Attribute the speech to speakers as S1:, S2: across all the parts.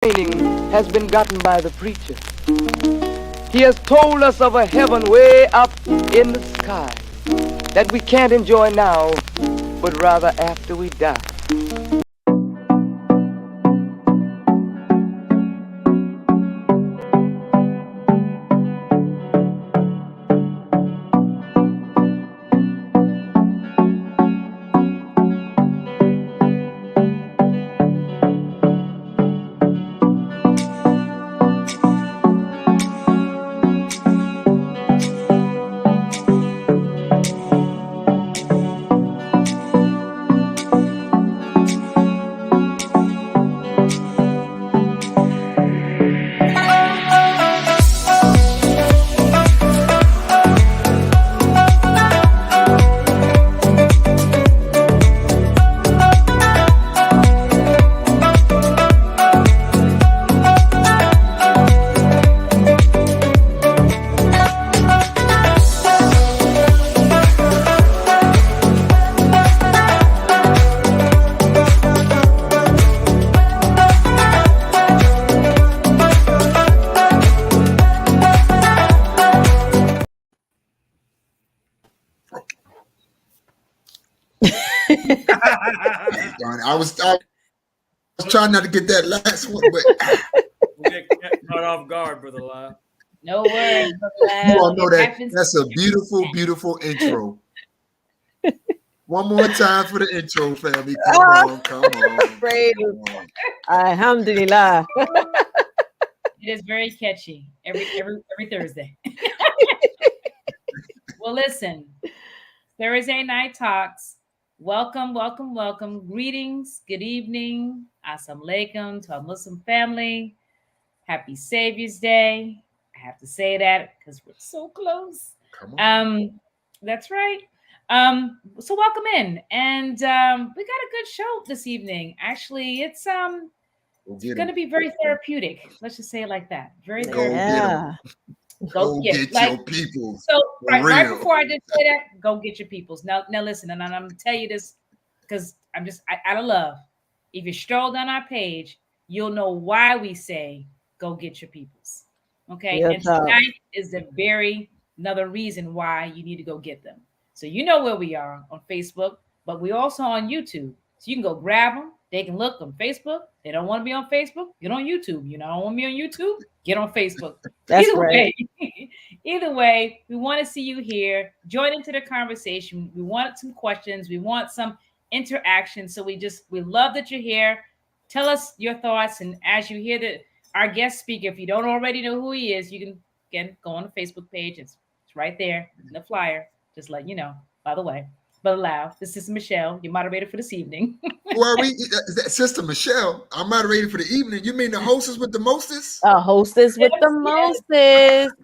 S1: training has been gotten by the preacher. He has told us of a heaven way up in the sky that we can't enjoy now, but rather after we die.
S2: I was trying not to get that last one, but
S3: we'll get caught off guard, Brother Lyle.
S4: No worries.
S2: You all know that's a beautiful, beautiful intro. One more time for the intro, family. Come on.
S5: Praise. Alhamdulillah.
S4: It is very catchy every Thursday. Well, listen, Thursday Night Talks. Welcome, welcome, welcome. Greetings, good evening, assalamu alaikum to our Muslim family. Happy Savior's Day. I have to say that because we're so close.
S2: Come on.
S4: That's right. So welcome in. And we got a good show this evening. Actually, it's going to be very therapeutic. Let's just say it like that. Very therapeutic.
S2: Go get your peoples.
S4: So right before I just say that, go get your peoples. Now listen, and I'm going to tell you this because I'm just out of love. If you stroll down our page, you'll know why we say go get your peoples. Okay, and tonight is another reason why you need to go get them. So you know where we are on Facebook, but we're also on YouTube. So you can go grab them. They can look on Facebook. They don't want to be on Facebook. Get on YouTube. You don't want to be on YouTube. Get on Facebook. Either way, we want to see you here. Join into the conversation. We want some questions. We want some interaction. So we love that you're here. Tell us your thoughts. And as you hear our guest speaker, if you don't already know who he is, you can again go on the Facebook page. It's right there in the flyer. Just let you know. By the way. But allow, this is Michelle, your moderator for this evening.
S2: Well, Sister Michelle, our moderator for the evening. You mean the hostess with the mostest?
S5: A hostess with the mostest.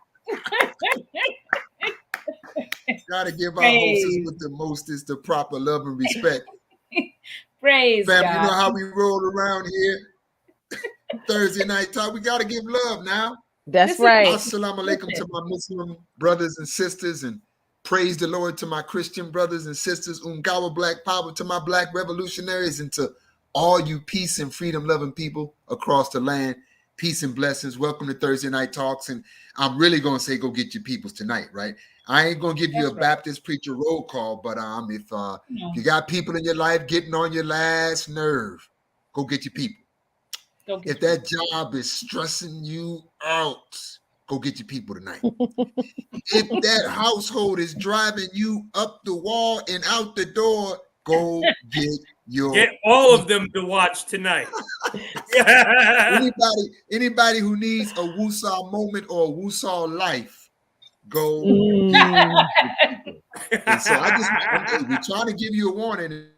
S2: Gotta give our hostess with the mostest the proper love and respect.
S4: Praise
S2: Family,
S4: God.
S2: you know how we roll around here. Thursday night talk. We gotta give love now.
S5: That's right.
S2: Assalamu alaikum to my Muslim brothers and sisters, and praise the Lord to my Christian brothers and sisters, Ungawa Black Power, to my Black revolutionaries, and to all you peace and freedom loving people across the land. Peace and blessings. Welcome to Thursday Night Talks. And I'm really going to say go get your peoples tonight, right? I ain't going to give you a Baptist preacher roll call, but if you got people in your life getting on your last nerve, go get your people. If that job is stressing you out, go get your people tonight. If that household is driving you up the wall and out the door, go get
S3: all of them to watch tonight.
S2: Anybody who needs a Woosah moment or a Woosah life, go. And so we're trying to give you a warning.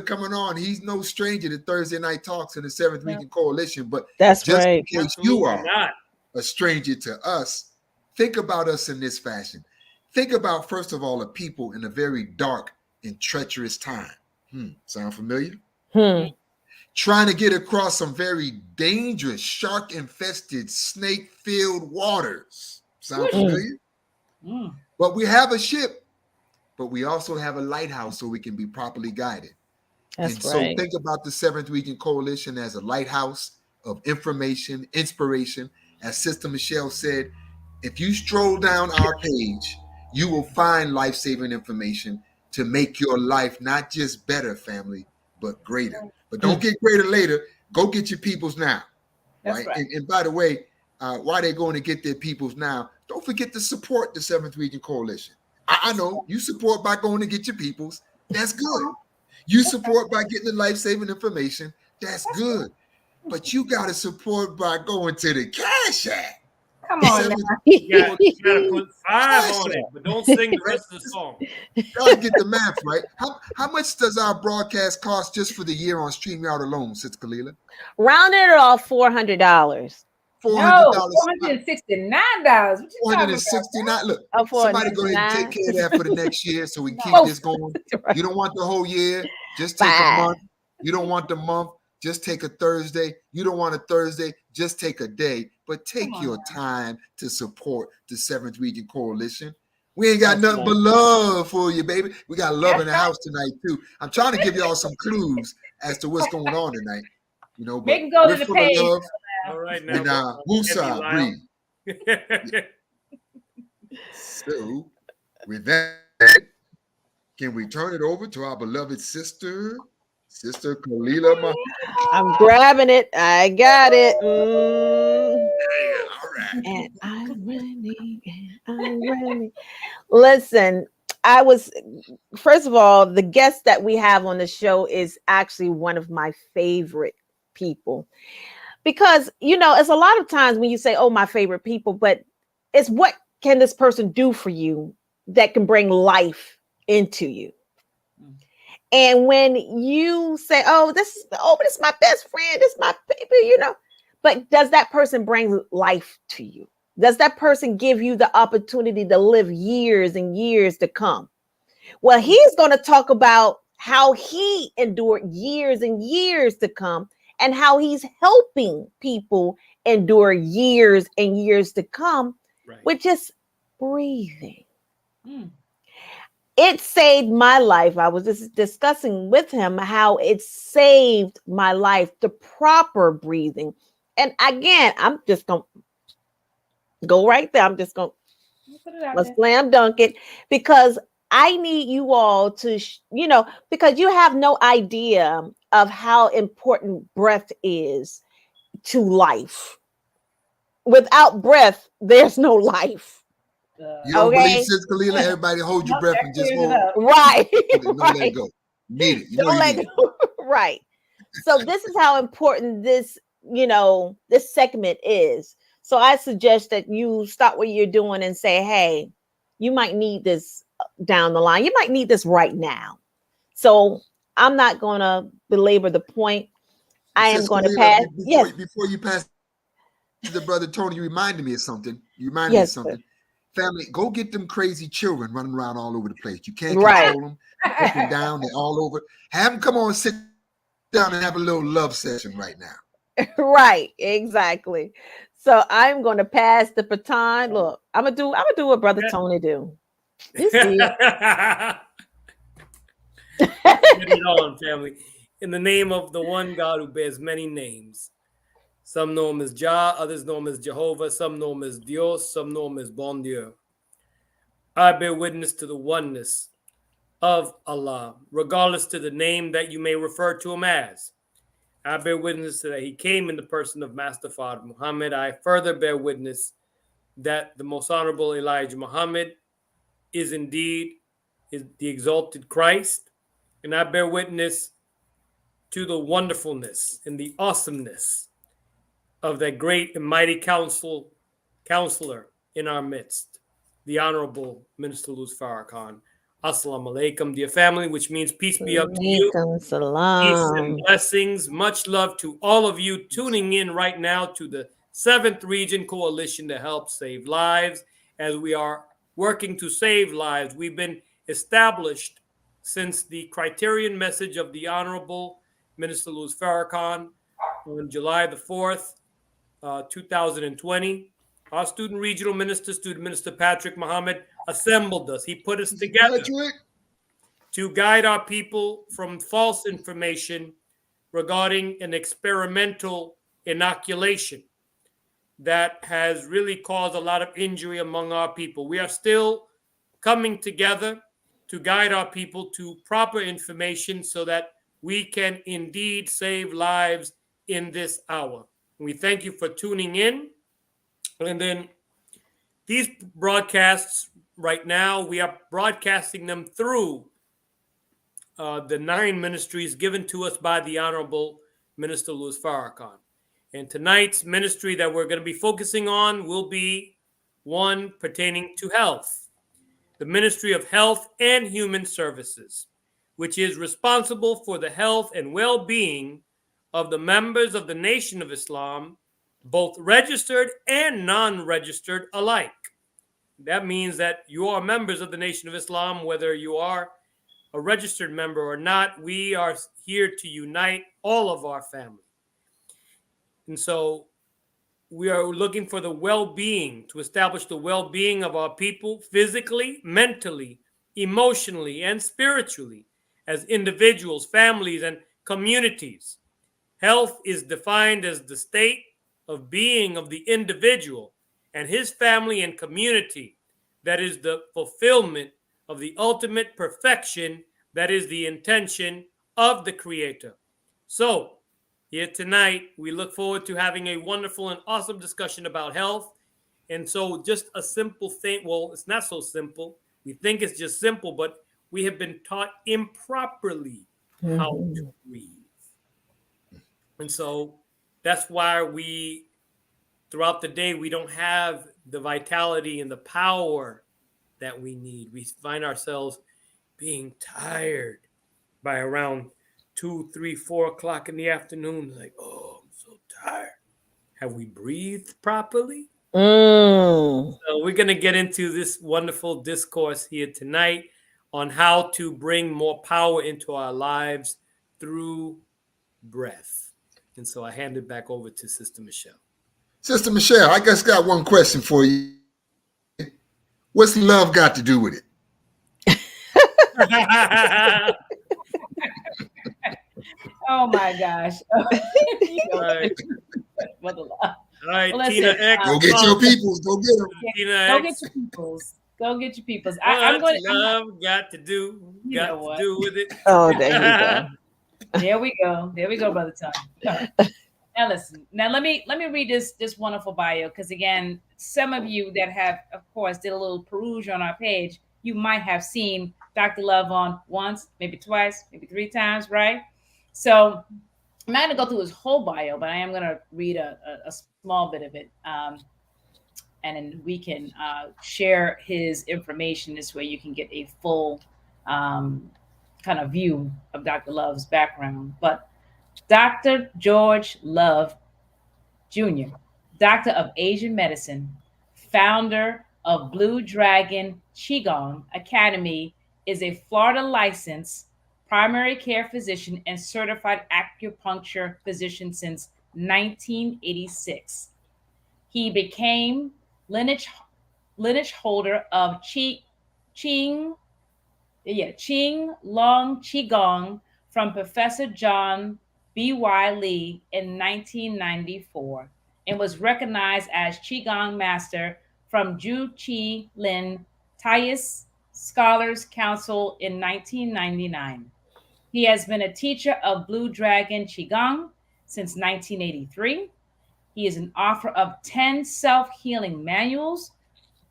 S2: Coming on, he's no stranger to Thursday Night Talks and the Seventh Weekend Coalition, but
S5: that's
S2: just
S5: right.
S2: in case you are a stranger to us, think about us in this fashion. Think about, first of all, a people in a very dark and treacherous time. Sound familiar? Trying to get across some very dangerous, shark-infested, snake-filled waters. Sound familiar? But we have a ship, but we also have a lighthouse so we can be properly guided.
S5: That's
S2: and so think about the Seventh Weekend Coalition as a lighthouse, of information, inspiration. As Sister Michelle said, if you stroll down our page, you will find life-saving information to make your life not just better, family, but greater. But don't get greater later. Go get your peoples now.
S4: That's right.
S2: And by the way, while they're going to get their peoples now, don't forget to support the 7th Region Coalition. I know you support by going to get your peoples. That's good. You support by getting the life-saving information. That's good. But you got to support by going to the Cash App.
S4: Come on now.
S3: You gotta put 5 on it, but don't sing the rest of the song.
S2: Y'all get the math right. How much does our broadcast cost just for the year on StreamYard alone, Sister Kalila?
S5: Rounded it off $400.
S2: $400.
S4: No, $469. What you talking
S2: $469. Look,
S5: Oh,
S2: somebody go ahead and take care of that for the next year so we can keep this going.
S5: Right.
S2: You don't want the whole year, just take a month. You don't want the month, just take a Thursday. You don't want a Thursday, just take a day. But take your time to support the 7th Region Coalition. We ain't got nothing but love for you, baby. We got love in the house tonight, too. I'm trying to give y'all some clues as to what's going on tonight. You know, but
S4: Make 'em go to
S2: we're
S4: the
S2: full
S4: page.
S2: of love.
S3: All right, now.
S2: And Wusa, breathe.
S3: breathe.
S2: So, with that, can we turn it over to our beloved sister, Sister Kalila?
S5: I'm grabbing it. I got it.
S2: All right.
S5: And I'm ready. Listen, first of all, the guest that we have on the show is actually one of my favorite people. Because, it's a lot of times when you say, oh, my favorite people, but it's what can this person do for you that can bring life into you. And when you say, but this is my best friend, this is my baby, but does that person bring life to you? Does that person give you the opportunity to live years and years to come? Well, he's going to talk about how he endured years and years to come and how he's helping people endure years and years to come with just breathing. It saved my life. I was just discussing with him how it saved my life, the proper breathing. And again, I'm just going to go right there. I'm just going to slam dunk it because I need you all to, because you have no idea of how important breath is to life. Without breath, there's no life.
S2: You don't believe, Sister Kalila? Everybody hold your breath and just hold.
S5: Right.
S2: Don't let it go. You need it.
S5: Don't let it go. Right. So this is how important this, this segment is. So I suggest that you stop what you're doing and say, hey, you might need this down the line. You might need this right now. So I'm not going to belabor the point. I am going to pass.
S2: Before you pass to the brother Tony, you reminded me of something. Me of something. Family, go get them crazy children running around all over the place. You can't control them. Up and down, they're all over. Have them come on, sit down and have a little love session right now.
S5: Right, exactly. So I'm going to pass the baton. Look, I'm gonna do what Brother Tony do. You see it.
S3: Get it on, family. In the name of the one God who bears many names. Some know him as Jah, others know him as Jehovah, some know him as Dios, some know him as Bon Dieu. I bear witness to the oneness of Allah, regardless to the name that you may refer to him as. I bear witness that he came in the person of Master Father Muhammad. I further bear witness that the most honorable Elijah Muhammad is indeed the exalted Christ. And I bear witness to the wonderfulness and the awesomeness of that great and mighty counselor in our midst, the Honorable Minister Luz Farrakhan. Assalamu alaikum, dear family, which means peace be up to you. Peace and blessings. Much love to all of you tuning in right now to the 7th Region Coalition to help save lives. As we are working to save lives, we've been established since the criterion message of the Honorable Minister Luz Farrakhan on July the 4th, 2020. Our student regional minister, Student Minister Patrick Muhammad, assembled us. He put us together to guide our people from false information regarding an experimental inoculation that has really caused a lot of injury among our people. We are still coming together to guide our people to proper information so that we can indeed save lives in this hour. We thank you for tuning in. And then these broadcasts right now, we are broadcasting them through the 9 ministries given to us by the Honorable Minister Louis Farrakhan. And tonight's ministry that we're going to be focusing on will be one pertaining to health, the Ministry of Health and Human Services, which is responsible for the health and well-being of the members of the Nation of Islam, both registered and non-registered alike. That means that you are members of the Nation of Islam, whether you are a registered member or not. We are here to unite all of our family. And so we are looking for the well-being, to establish the well-being of our people physically, mentally, emotionally, and spiritually as individuals, families, and communities. Health is defined as the state of being of the individual and his family and community that is the fulfillment of the ultimate perfection that is the intention of the Creator. So, here tonight, we look forward to having a wonderful and awesome discussion about health. And so just a simple thing, well, it's not so simple. We think it's just simple, but we have been taught improperly how to breathe. And so that's why we, throughout the day, we don't have the vitality and the power that we need. We find ourselves being tired by around 2, 3, 4 o'clock in the afternoon. Like, oh, I'm so tired. Have we breathed properly? So we're going to get into this wonderful discourse here tonight on how to bring more power into our lives through breath. And so I hand it back over to Sister Michelle.
S2: Sister Michelle, I just got one question for you. What's love got to do with it?
S4: Oh my gosh.
S3: All right.
S4: Mother love.
S3: All right,
S4: Well,
S3: Tina
S4: listen,
S3: X.
S2: Go get your peoples. Go get them.
S3: Tina
S4: Go
S3: X.
S4: get your peoples. Go get your peoples.
S3: I'm
S4: I'm going to.
S3: love got to do with it.
S5: Oh, there you go.
S4: There we go. There we go, Brother Tom. Now listen. Now let me read this wonderful bio, because again, some of you that have, of course, did a little peruse on our page, you might have seen Dr. Love on once, maybe twice, maybe 3 times, right? So I'm not going to go through his whole bio, but I am going to read a small bit of it, and then we can share his information. This way, you can get a full kind of view of Dr. Love's background. But Dr. George Love Jr., Doctor of Asian Medicine, founder of Blue Dragon Qigong Academy, is a Florida licensed primary care physician and certified acupuncture physician since 1986. He became lineage holder of Qing Long Qigong from Professor John B.Y. Lee in 1994 and was recognized as Qigong Master from Zhu Qi Lin Taoist Scholars Council in 1999. He has been a teacher of Blue Dragon Qigong since 1983. He is an author of 10 self-healing manuals,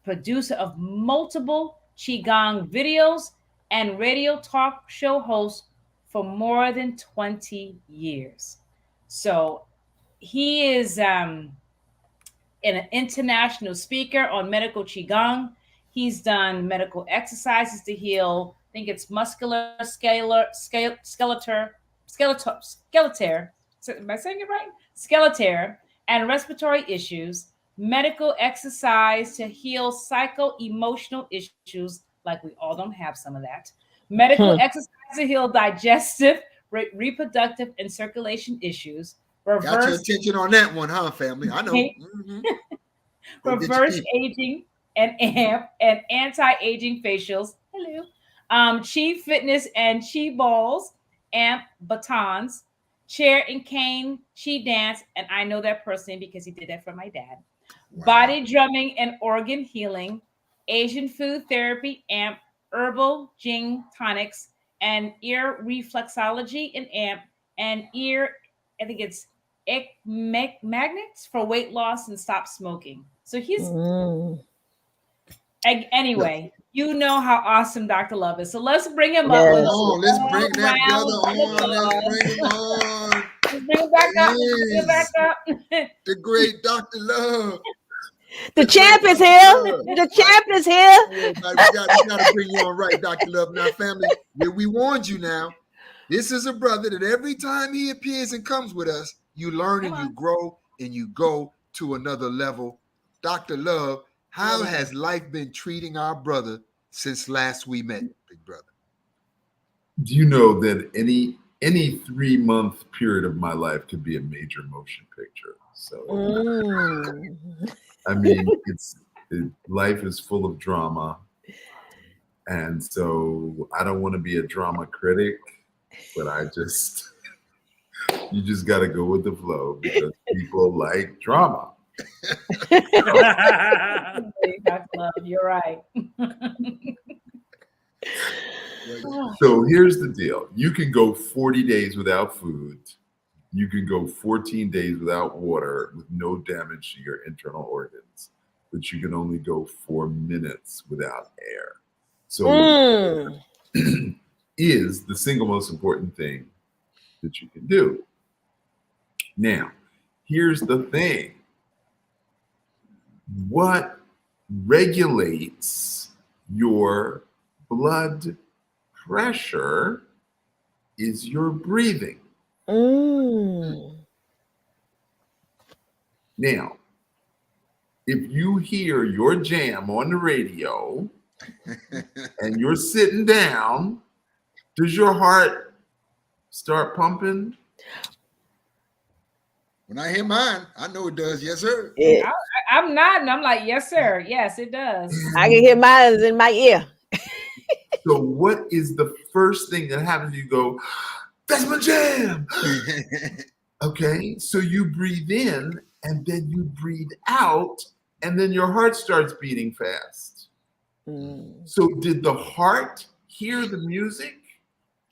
S4: producer of multiple Qigong videos, and radio talk show host for more than 20 years. So he is an international speaker on medical Qigong. He's done medical exercises to heal, I think it's muscular, skeletal, am I saying it right? Skeletal and respiratory issues, medical exercise to heal psycho-emotional issues, like we all don't have some of that, medical exercise to heal digestive, reproductive, and circulation issues,
S2: Got your attention on that one, huh, family? I know. Mm-hmm.
S4: Reverse aging and anti-aging facials. Hello. Chi fitness and chi balls, amp batons, chair and cane, chi dance, and I know that personally because he did that for my dad.
S2: Wow.
S4: Body drumming and organ healing, Asian food therapy, AMP, herbal Jing tonics, and ear reflexology and AMP, and ear, I think it's magnets for weight loss and stop smoking. So he's anyway. You know how awesome Dr. Love is. So let's bring him up.
S5: Yes.
S2: Oh, let's bring that brother
S4: round of
S2: on. Let's
S4: applause.
S2: bring him on.
S4: Let's bring him back up. Let's bring him back up.
S2: The great Dr. Love.
S5: The champ is here. The champ is here.
S2: We got to bring you on right, Dr. Love. Now, family, we warned you now. This is a brother that every time he appears and comes with us, you learn and you grow and you go to another level. Dr. Love, how has life been treating our brother since last we met, big brother?
S6: Do you know that any 3-month period of my life could be a major motion picture? So, I mean, life is full of drama. And so I don't want to be a drama critic, but you just got to go with the flow because people like drama.
S4: You're right.
S6: So here's the deal. You can go 40 days without food. You can go 14 days without water with no damage to your internal organs, but you can only go 4 minutes without air. So is the single most important thing that you can do. Now, here's the thing. What regulates your blood pressure is your breathing. Now, if you hear your jam on the radio and you're sitting down, does your heart start pumping?
S2: When I hear mine, I know it does. Yes, sir.
S5: Yeah.
S4: I'm nodding. I'm like, yes, sir. Yes, it does.
S5: I can hear mine in my ear.
S6: So what is the first thing that happens? You go, that's my jam. Okay, so you breathe in and then you breathe out and then your heart starts beating fast. So did the heart hear the music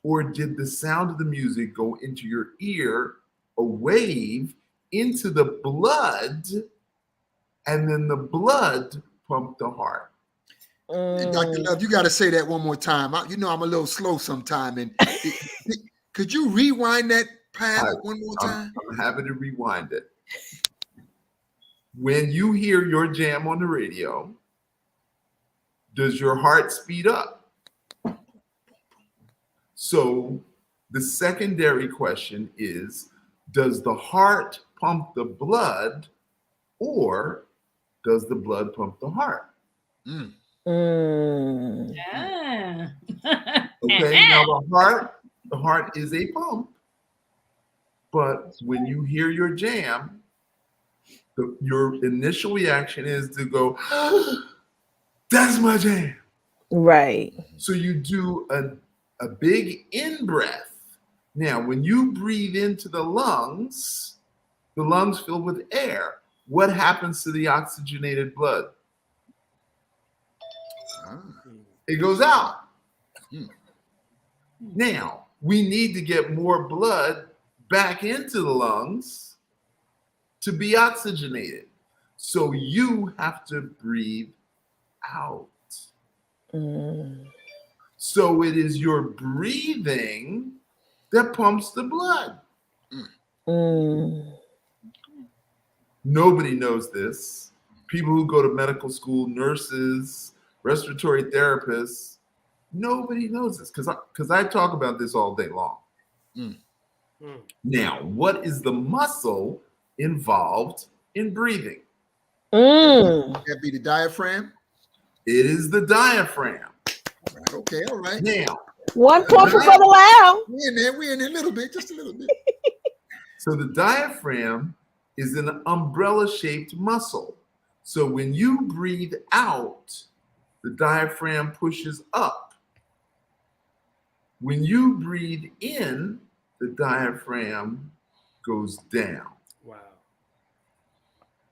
S6: or did the sound of the music go into your ear, a wave into the blood, and then the blood pumped the heart?
S2: Dr. Love, you got to say that one more time. I'm a little slow sometime. And could you rewind that path one more time?
S6: I'm happy to rewind it. When you hear your jam on the radio, does your heart speed up? So the secondary question is, does the heart pump the blood or does the blood pump the heart? Okay, now the heart is a pump, but when you hear your jam, your initial reaction is to go, that's my jam.
S5: Right.
S6: So you do a big in breath. Now, when you breathe into the lungs fill with air. What happens to the oxygenated blood? It goes out. Now, we need to get more blood back into the lungs to be oxygenated. So you have to breathe out. So it is your breathing that pumps the blood. Nobody knows this. People who go to medical school, nurses, respiratory therapists, nobody knows this because I talk about this all day long. Now, what is the muscle involved in breathing?
S2: That be the diaphragm?
S6: It is the diaphragm.
S2: Right, okay, all right.
S6: Now,
S5: one point for Brother Lau.
S2: We're in there a little bit, just a little bit.
S6: So the diaphragm is an umbrella-shaped muscle. So when you breathe out, the diaphragm pushes up. When you breathe in, the diaphragm goes down.
S3: Wow.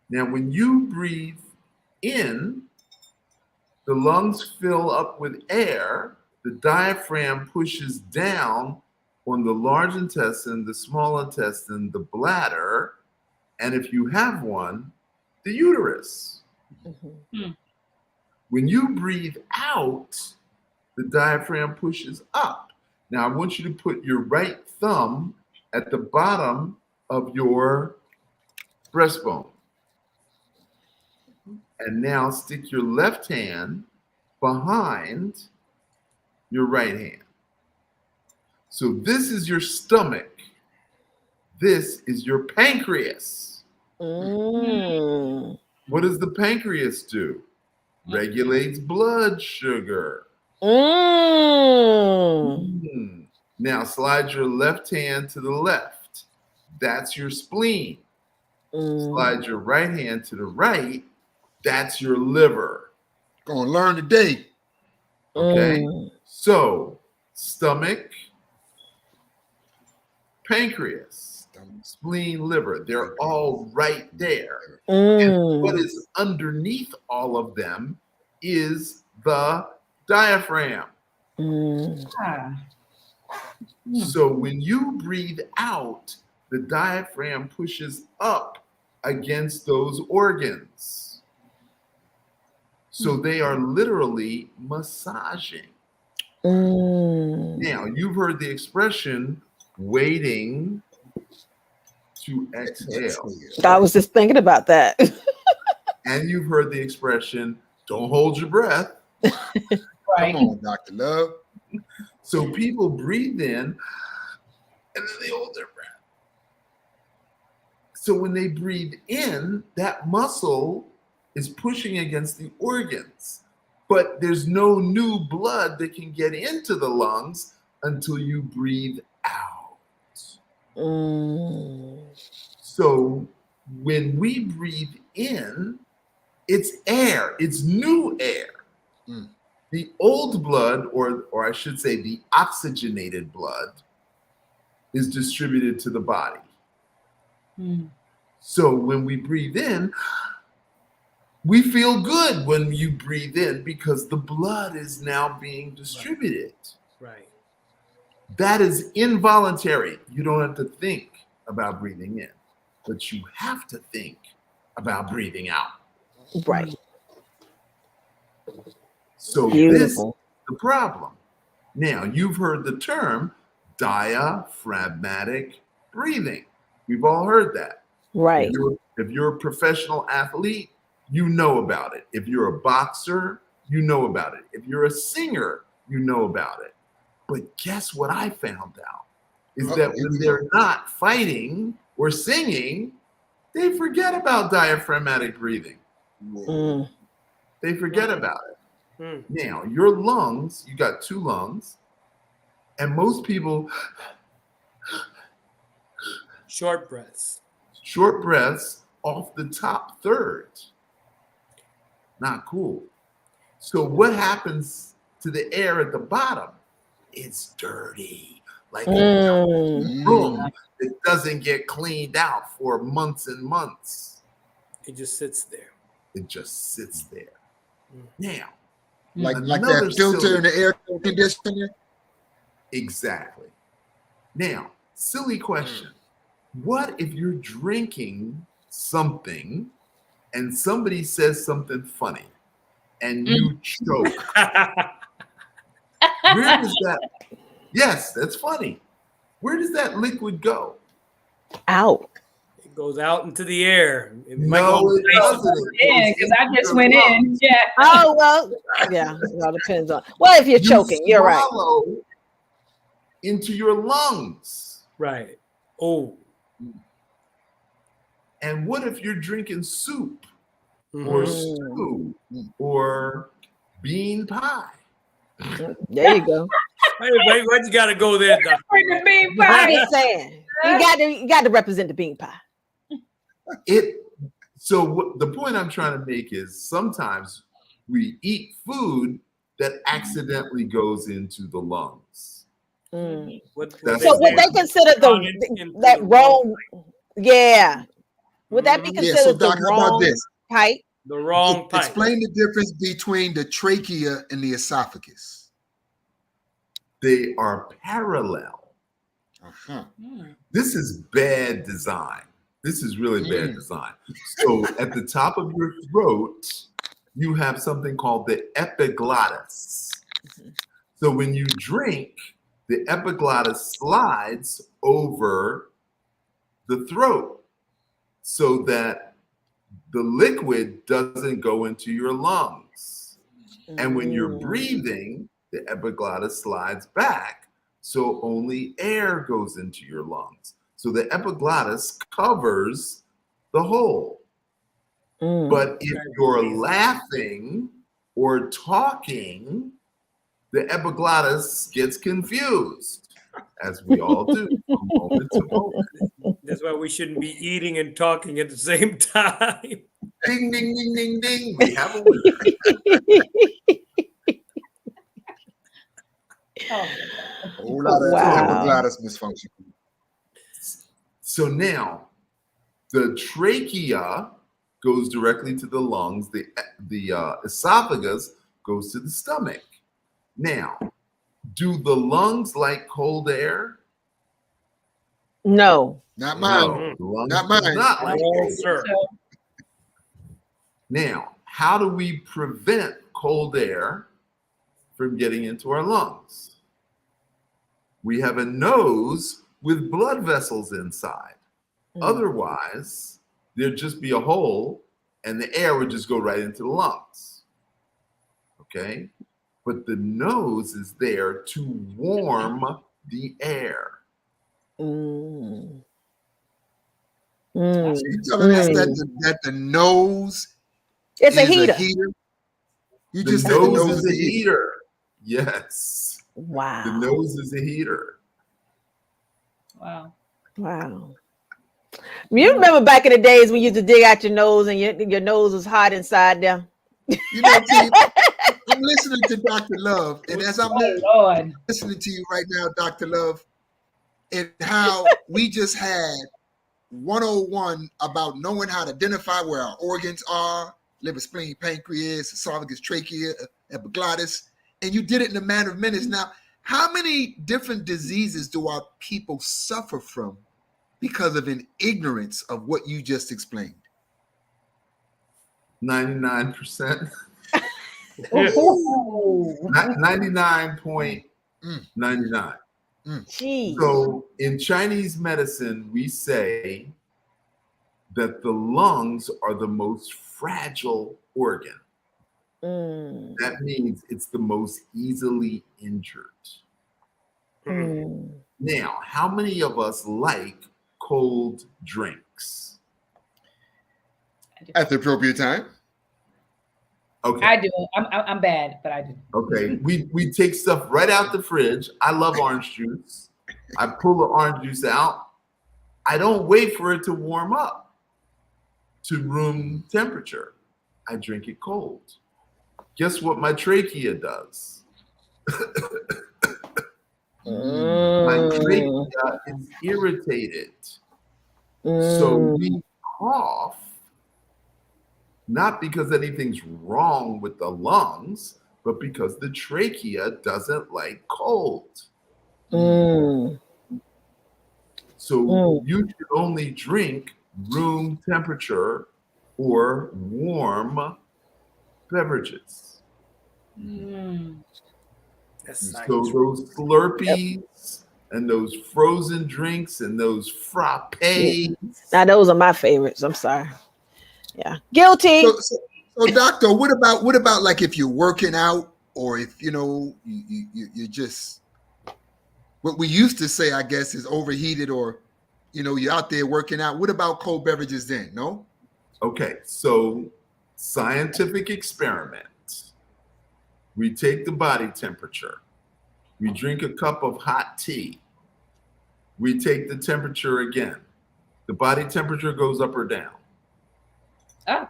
S6: Now, when you breathe in, the lungs fill up with air, the diaphragm pushes down on the large intestine, the small intestine, the bladder, and if you have one, the uterus.
S5: Mhm.
S6: When you breathe out, the diaphragm pushes up. Now, I want you to put your right thumb at the bottom of your breastbone. And now stick your left hand behind your right hand. So this is your stomach. This is your pancreas.
S5: Mm.
S6: What does the pancreas do? Regulates blood sugar.
S5: Mm.
S6: Now slide your left hand to the left. That's your spleen. Slide your right hand to the right. That's your liver.
S2: Gonna learn today.
S6: Okay. So stomach, pancreas, spleen, liver, they're all right there. And what is underneath all of them is the diaphragm.
S4: Ah.
S6: So when you breathe out, the diaphragm pushes up against those organs. So they are literally massaging. Now, you've heard the expression waiting to exhale.
S5: I was just thinking about that.
S6: And you've heard the expression, don't hold your breath.
S4: Right.
S2: Come on, Dr. Love.
S6: So people breathe in and then they hold their breath. So when they breathe in, that muscle is pushing against the organs, but there's no new blood that can get into the lungs until you breathe out. So when we breathe in, it's air, it's new air. The old blood, or I should say the oxygenated blood, is distributed to the body. So when we breathe in, we feel good when you breathe in because the blood is now being distributed.
S3: Right.
S6: That is involuntary. You don't have to think about breathing in, but you have to think about breathing out.
S5: Right.
S6: So
S5: Beautiful.
S6: this is the problem. Now, you've heard the term diaphragmatic breathing. We've all heard that.
S5: Right.
S6: If you're a professional athlete, you know about it. If you're a boxer, you know about it. If you're a singer, you know about it. But guess what I found out? Is that when they're not fighting or singing, they forget about diaphragmatic breathing. They forget about it. Now, your lungs, you got two lungs, and most people
S3: Short breaths.
S6: short breaths off the top third. Not cool. So what happens to the air at the bottom? It's dirty, like a room that doesn't get cleaned out for months and months.
S3: It just sits there.
S6: It just sits there. Now,
S2: Like
S6: another
S2: that filter
S6: silly-
S2: in the air conditioner.
S6: Exactly. Now, silly question. What if you're drinking something and somebody says something funny and you choke? Where does that? Yes, that's funny. Where does that liquid go?
S5: Out.
S3: It goes out into the air. It
S6: No, it doesn't.
S4: Yeah, because I just went in. Yeah.
S5: Oh, well, yeah, it all depends on. Well, if you're choking, you're right.
S6: Swallow into your lungs.
S3: Right. Oh.
S6: And what if you're drinking soup or stew or bean pie?
S5: There you go.
S3: Why you gotta go there, Doctor?
S4: Bring the bean
S5: I'm
S4: pie.
S5: just saying. You got to represent the bean pie.
S6: The point I'm trying to make is sometimes we eat food that accidentally goes into the lungs.
S5: Mm.
S3: What
S6: That's-
S3: they
S5: So would
S3: say
S5: they
S3: is
S5: consider
S3: wrong into
S5: that
S3: the
S5: wrong? Yeah. Would that be
S3: Mhm.
S2: Yeah, so
S5: considered the
S2: Doc, how about
S5: wrong
S2: this?
S5: pipe?
S3: the wrong pipe?
S2: Explain the difference between the trachea and the esophagus.
S6: They are parallel.
S2: Uh-huh.
S4: Mm.
S6: This is bad design. This is really bad design. So at the top of your throat, you have something called the epiglottis. So when you drink, the epiglottis slides over the throat so that the liquid doesn't go into your lungs. And when you're breathing, the epiglottis slides back, so only air goes into your lungs. So the epiglottis covers the hole. But if you're laughing or talking, the epiglottis gets confused, as we all do from moment to moment.
S3: That's why we shouldn't be eating and talking at the same time.
S6: Ding, ding, ding, ding, ding. We have a winner.
S4: Oh,
S2: A whole lot of
S5: Wow.
S2: epiglottis dysfunction.
S6: So now, the trachea goes directly to the lungs. The esophagus goes to the stomach. Now, do the lungs like cold air?
S5: No.
S2: Not mine.
S6: No, the lungs
S2: Not
S6: do
S2: mine.
S6: not
S4: I
S6: like
S4: don't
S3: No,
S6: cold air.
S3: sir.
S4: so.
S6: Now, how do we prevent cold air from getting into our lungs? We have a nose with blood vessels inside. Otherwise, there'd just be a hole and the air would just go right into the lungs. Okay? But the nose is there to warm the air.
S5: Mm.
S2: So
S5: Mm.
S2: you telling us that the nose
S5: It's a
S2: is
S5: heater.
S2: You
S6: The
S2: just said the
S6: nose
S2: nose
S6: is a heater. Yes.
S5: Wow.
S6: The nose is a heater.
S4: Wow.
S5: Wow. You remember back in the days when you used to dig out your nose and your nose was hot inside there?
S2: You know, T, I'm listening to Dr. Love, and as I'm
S4: Oh, Lord.
S2: listening to you right now, Dr. Love, and how we just had 101 about knowing how to identify where our organs are, liver, spleen, pancreas, esophagus, trachea, epiglottis, and you did it in a matter of minutes. Now, how many different diseases do our people suffer from because of an ignorance of what you just explained?
S6: 99%.
S5: Ooh.
S6: 99.99.
S5: Jeez.
S6: So in Chinese medicine, we say that the lungs are the most fragile organ.
S5: Mm.
S6: That means it's the most easily injured.
S5: Mm.
S6: Now, how many of us like cold drinks?
S2: At the appropriate time.
S6: Okay.
S4: I do. I'm bad, but I do.
S6: Okay. We take stuff right out the fridge. I love orange juice. I pull the orange juice out. I don't wait for it to warm up to room temperature. I drink it cold. Guess what my trachea does? My trachea is irritated. So we cough, not because anything's wrong with the lungs, but because the trachea doesn't like cold. So you should only drink room temperature or warm beverages.
S3: That's
S6: So
S3: science.
S6: those Slurpees and those frozen drinks and those frappes.
S5: Now those are my favorites. I'm sorry. Yeah. Guilty.
S2: So doctor, what about like if you're working out, or if you just, what we used to say, I guess, is overheated, or you're out there working out. What about cold beverages then? No?
S6: Okay, so scientific experiment. We take the body temperature. We drink a cup of hot tea. We take the temperature again. The body temperature goes up or down.
S4: Oh.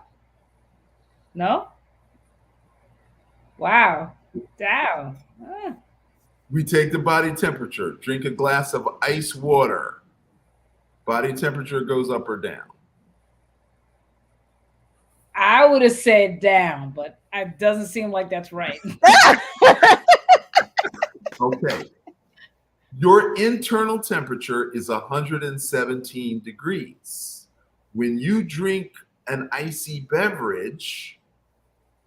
S4: No? Wow. Down.
S6: We take the body temperature. Drink a glass of ice water. Body temperature goes up or down.
S4: I would have said down, but it doesn't seem like that's right.
S6: Okay. Your internal temperature is 117 degrees. When you drink an icy beverage,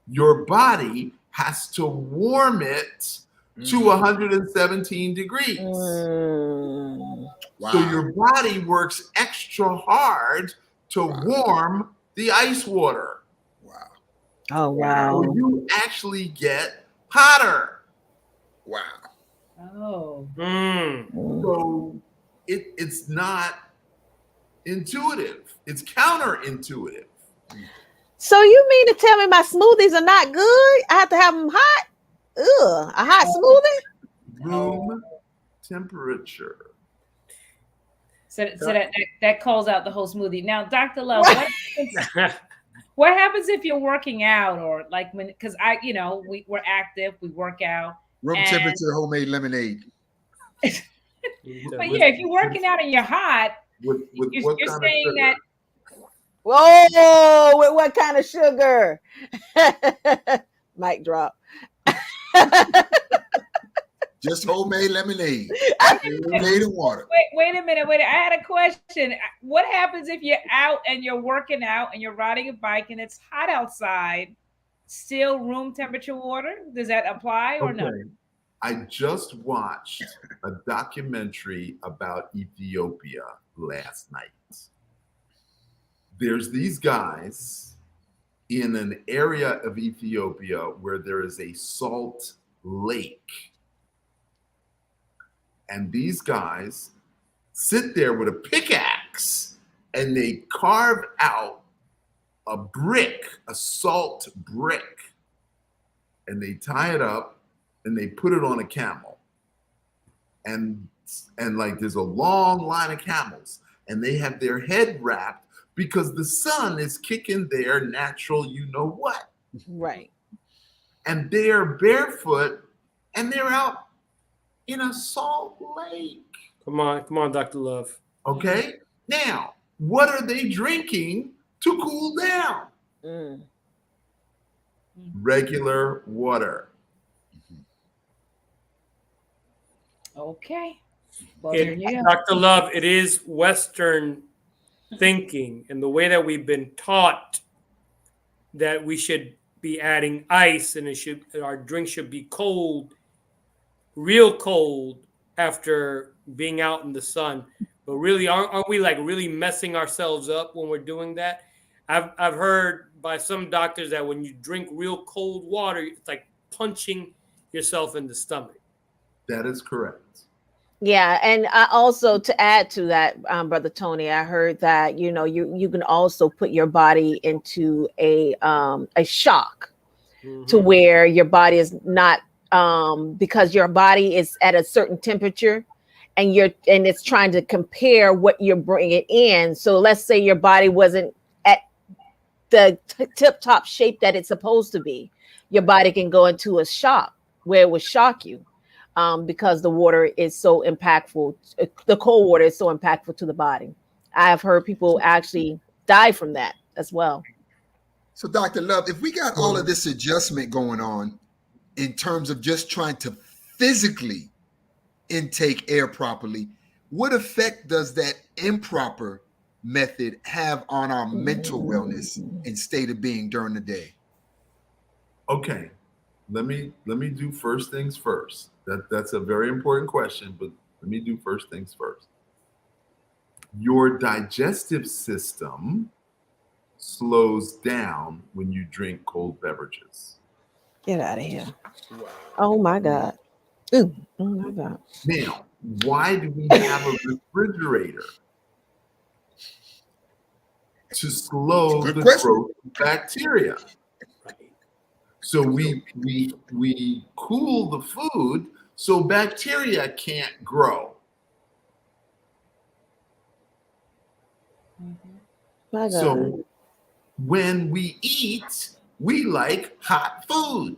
S6: your body has to warm it to 117 degrees.
S2: Wow.
S6: So your body works extra hard to warm the ice water.
S2: Wow.
S5: Oh, wow.
S6: So you actually get hotter.
S2: Wow.
S4: Oh.
S6: So it's not intuitive. It's counterintuitive.
S5: So you mean to tell me my smoothies are not good? I have to have them hot? Ugh, a hot smoothie?
S6: Room temperature.
S4: So that calls out the whole smoothie. Now, Dr. Love, what happens if you're working out or like when, because we're active, we work out.
S2: Room temperature homemade lemonade.
S4: But yeah, if you're working out and you're hot,
S6: With
S4: you're
S6: what kind
S4: saying
S6: of
S4: that.
S5: Whoa, with what kind of sugar? Mic drop.
S2: Just homemade lemonade. Lemonade and water.
S4: Wait a minute. I had a question. What happens if you're out and you're working out and you're riding a bike and it's hot outside? Still room temperature water? Does that apply or no?
S6: I just watched a documentary about Ethiopia last night. There's these guys in an area of Ethiopia where there is a salt lake. And these guys sit there with a pickaxe and they carve out a brick, a salt brick, and they tie it up and they put it on a camel. And like there's a long line of camels and they have their head wrapped because the sun is kicking their natural you know what.
S5: Right.
S6: And they are barefoot and they're out in a salt lake.
S3: Come on, Dr. Love.
S6: Okay. Now, what are they drinking to cool down? Regular water.
S4: Okay. Well, there you go.
S3: Dr. Love, it is Western thinking and the way that we've been taught that we should be adding ice and our drink should be cold, real cold after being out in the sun. But really, aren't we like really messing ourselves up when we're doing that? I've heard by some doctors that when you drink real cold water, it's like punching yourself in the stomach.
S6: That is correct.
S5: Yeah, and I also to add to that, Brother Tony, I heard that you can also put your body into a shock to where your body is not because your body is at a certain temperature and it's trying to compare what you're bringing in. So let's say your body wasn't at the tip top shape that it's supposed to be. Your body can go into a shock where it would shock you. Because the water is so impactful. The cold water is so impactful to the body. I've heard people actually die from that as well.
S2: So, Dr. Love, if we got all of this adjustment going on in terms of just trying to physically intake air properly, what effect does that improper method have on our mental wellness and state of being during the day?
S6: Okay. Let me do first things first. That's a very important question, but let me do first things first. Your digestive system slows down when you drink cold beverages.
S5: Get out of here. Wow. Oh my God. Ooh. Oh my God.
S6: Now, why do we have a refrigerator? To slow the growth of bacteria. So we cool the food so bacteria can't grow. So when we eat, we like hot food.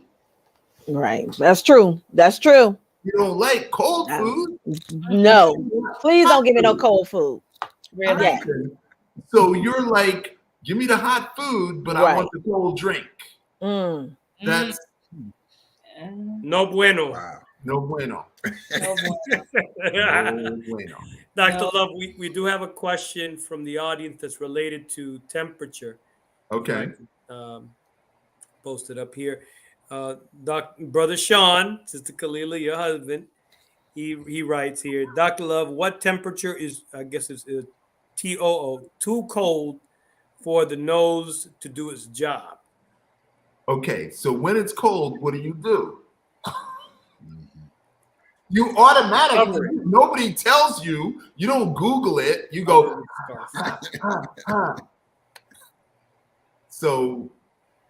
S5: Right. That's true. That's true.
S6: You don't like cold
S5: No.
S6: food?
S5: No, please don't give me no cold food.
S4: Really?
S5: Yeah.
S6: So you're like, give me the hot food, but I
S5: Right.
S6: want the cold drink.
S5: Mm.
S6: That's
S3: No bueno.
S2: Wow.
S6: no bueno.
S4: No more.
S6: No bueno.
S3: Dr.
S4: No.
S3: Love, we do have a question from the audience that's related to temperature.
S6: Okay.
S3: Posted up here. Brother Sean, Sister Kalila, your husband, he writes here, Dr. Love, what temperature is, I guess it's TOO, too cold for the nose to do its job?
S6: Okay. So when it's cold, what do? You automatically, nobody tells you, you don't Google it, you go, So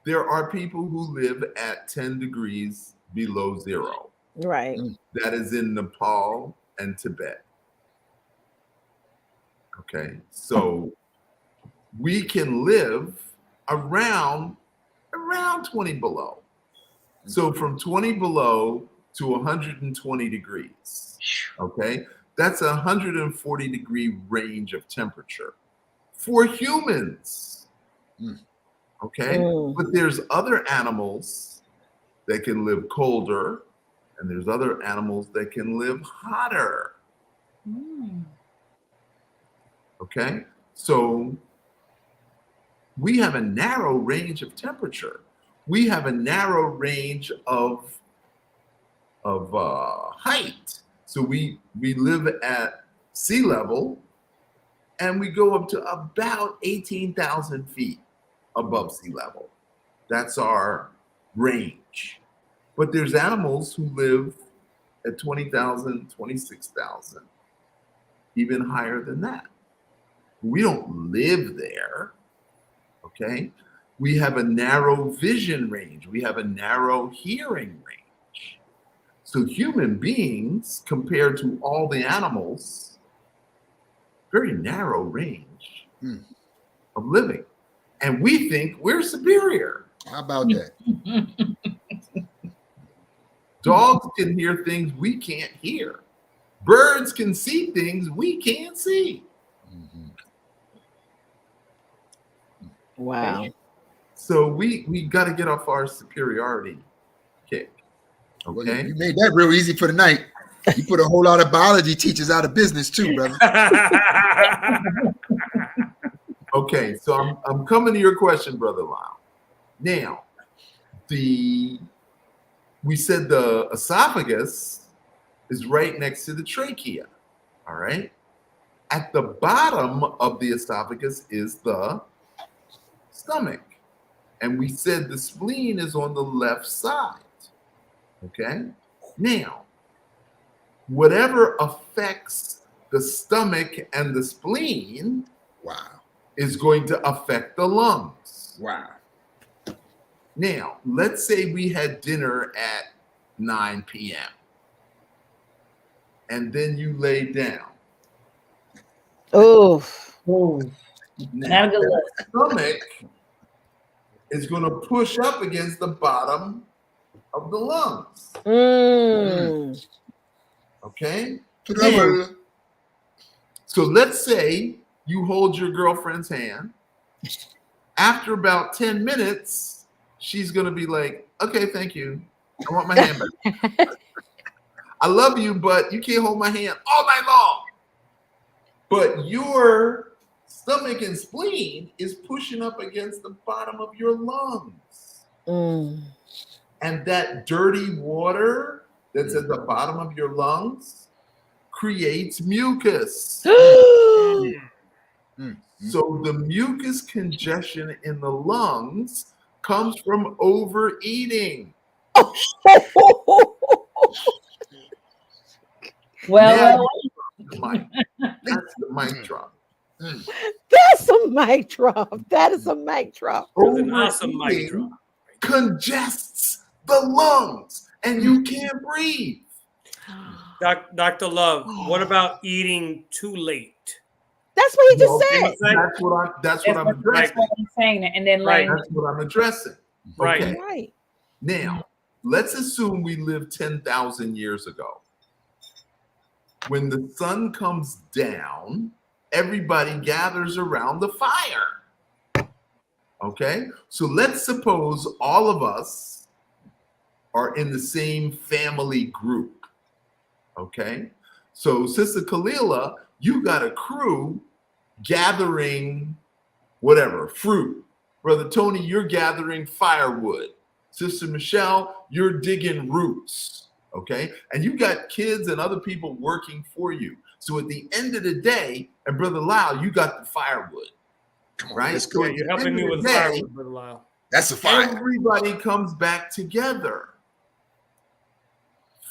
S6: there are people who live at 10 degrees below zero.
S5: Right.
S6: That is in Nepal and Tibet. Okay, so we can live around 20 below. So from 20 below to 120 degrees. Okay, that's a 140 degree range of temperature for humans. Okay, but there's other animals that can live colder, and there's other animals that can live hotter. Okay, so we have a narrow range of temperature. We have a narrow range of height. So we live at sea level, and we go up to about 18,000 feet above sea level. That's our range. But there's animals who live at 20,000, 26,000, even higher than that. We don't live there, okay? We have a narrow vision range. We have a narrow hearing range. So human beings, compared to all the animals, very narrow range of living. And we think we're superior.
S2: How about that?
S6: Dogs can hear things we can't hear. Birds can see things we can't see.
S5: Wow.
S6: So we got to get off our superiority kick.
S2: Well,
S6: Okay.
S2: you made that real easy for the night. You put a whole lot of biology teachers out of business too, brother.
S6: Okay. So I'm coming to your question, Brother Lyle. Now, we said the esophagus is right next to the trachea. All right. At the bottom of the esophagus is the stomach. And we said the spleen is on the left side. Okay. Now, whatever affects the stomach and the spleen
S2: Wow.
S6: is going to affect the lungs.
S2: Wow.
S6: Now, let's say we had dinner at 9 p.m. and then you lay down.
S5: Oh.
S4: Not a good look.
S6: Stomach is going to push up against the bottom of the lungs. Okay? Now, so let's say you hold your girlfriend's hand. After about 10 minutes, she's going to be like, okay, thank you. I want my hand back. I love you, but you can't hold my hand all night long. But your stomach and spleen is pushing up against the bottom of your lungs. And that dirty water that's at the bottom of your lungs creates mucus. So the mucus congestion in the lungs comes from overeating.
S4: Well,
S6: That's the mic drop.
S5: That's a mic drop. That is a mic drop.
S3: That's an awesome mic
S6: Overeating
S3: drop.
S6: congests the lungs and you can't breathe.
S3: Dr. Love, what about eating too late?
S5: That's what he just
S6: No,
S5: said.
S6: That's what I'm addressing.
S4: what I'm saying. And then like,
S6: That's what I'm addressing.
S3: Right.
S6: Okay.
S5: Right.
S6: Now, let's assume we lived 10,000 years ago. when the sun comes down, everybody gathers around the fire. Okay, so let's suppose all of us are in the same family group. Okay, so Sister Kalila, you got a crew gathering whatever, fruit. Brother Tony, you're gathering firewood. Sister Michelle, you're digging roots. Okay, and you got kids and other people working for you. So at the end of the day, and Brother Lyle, you got the firewood.
S2: Come on,
S6: Right?
S2: let's go.
S3: Yeah, you're helping me with firewood, Brother Lyle.
S2: That's a fire.
S6: Everybody comes back together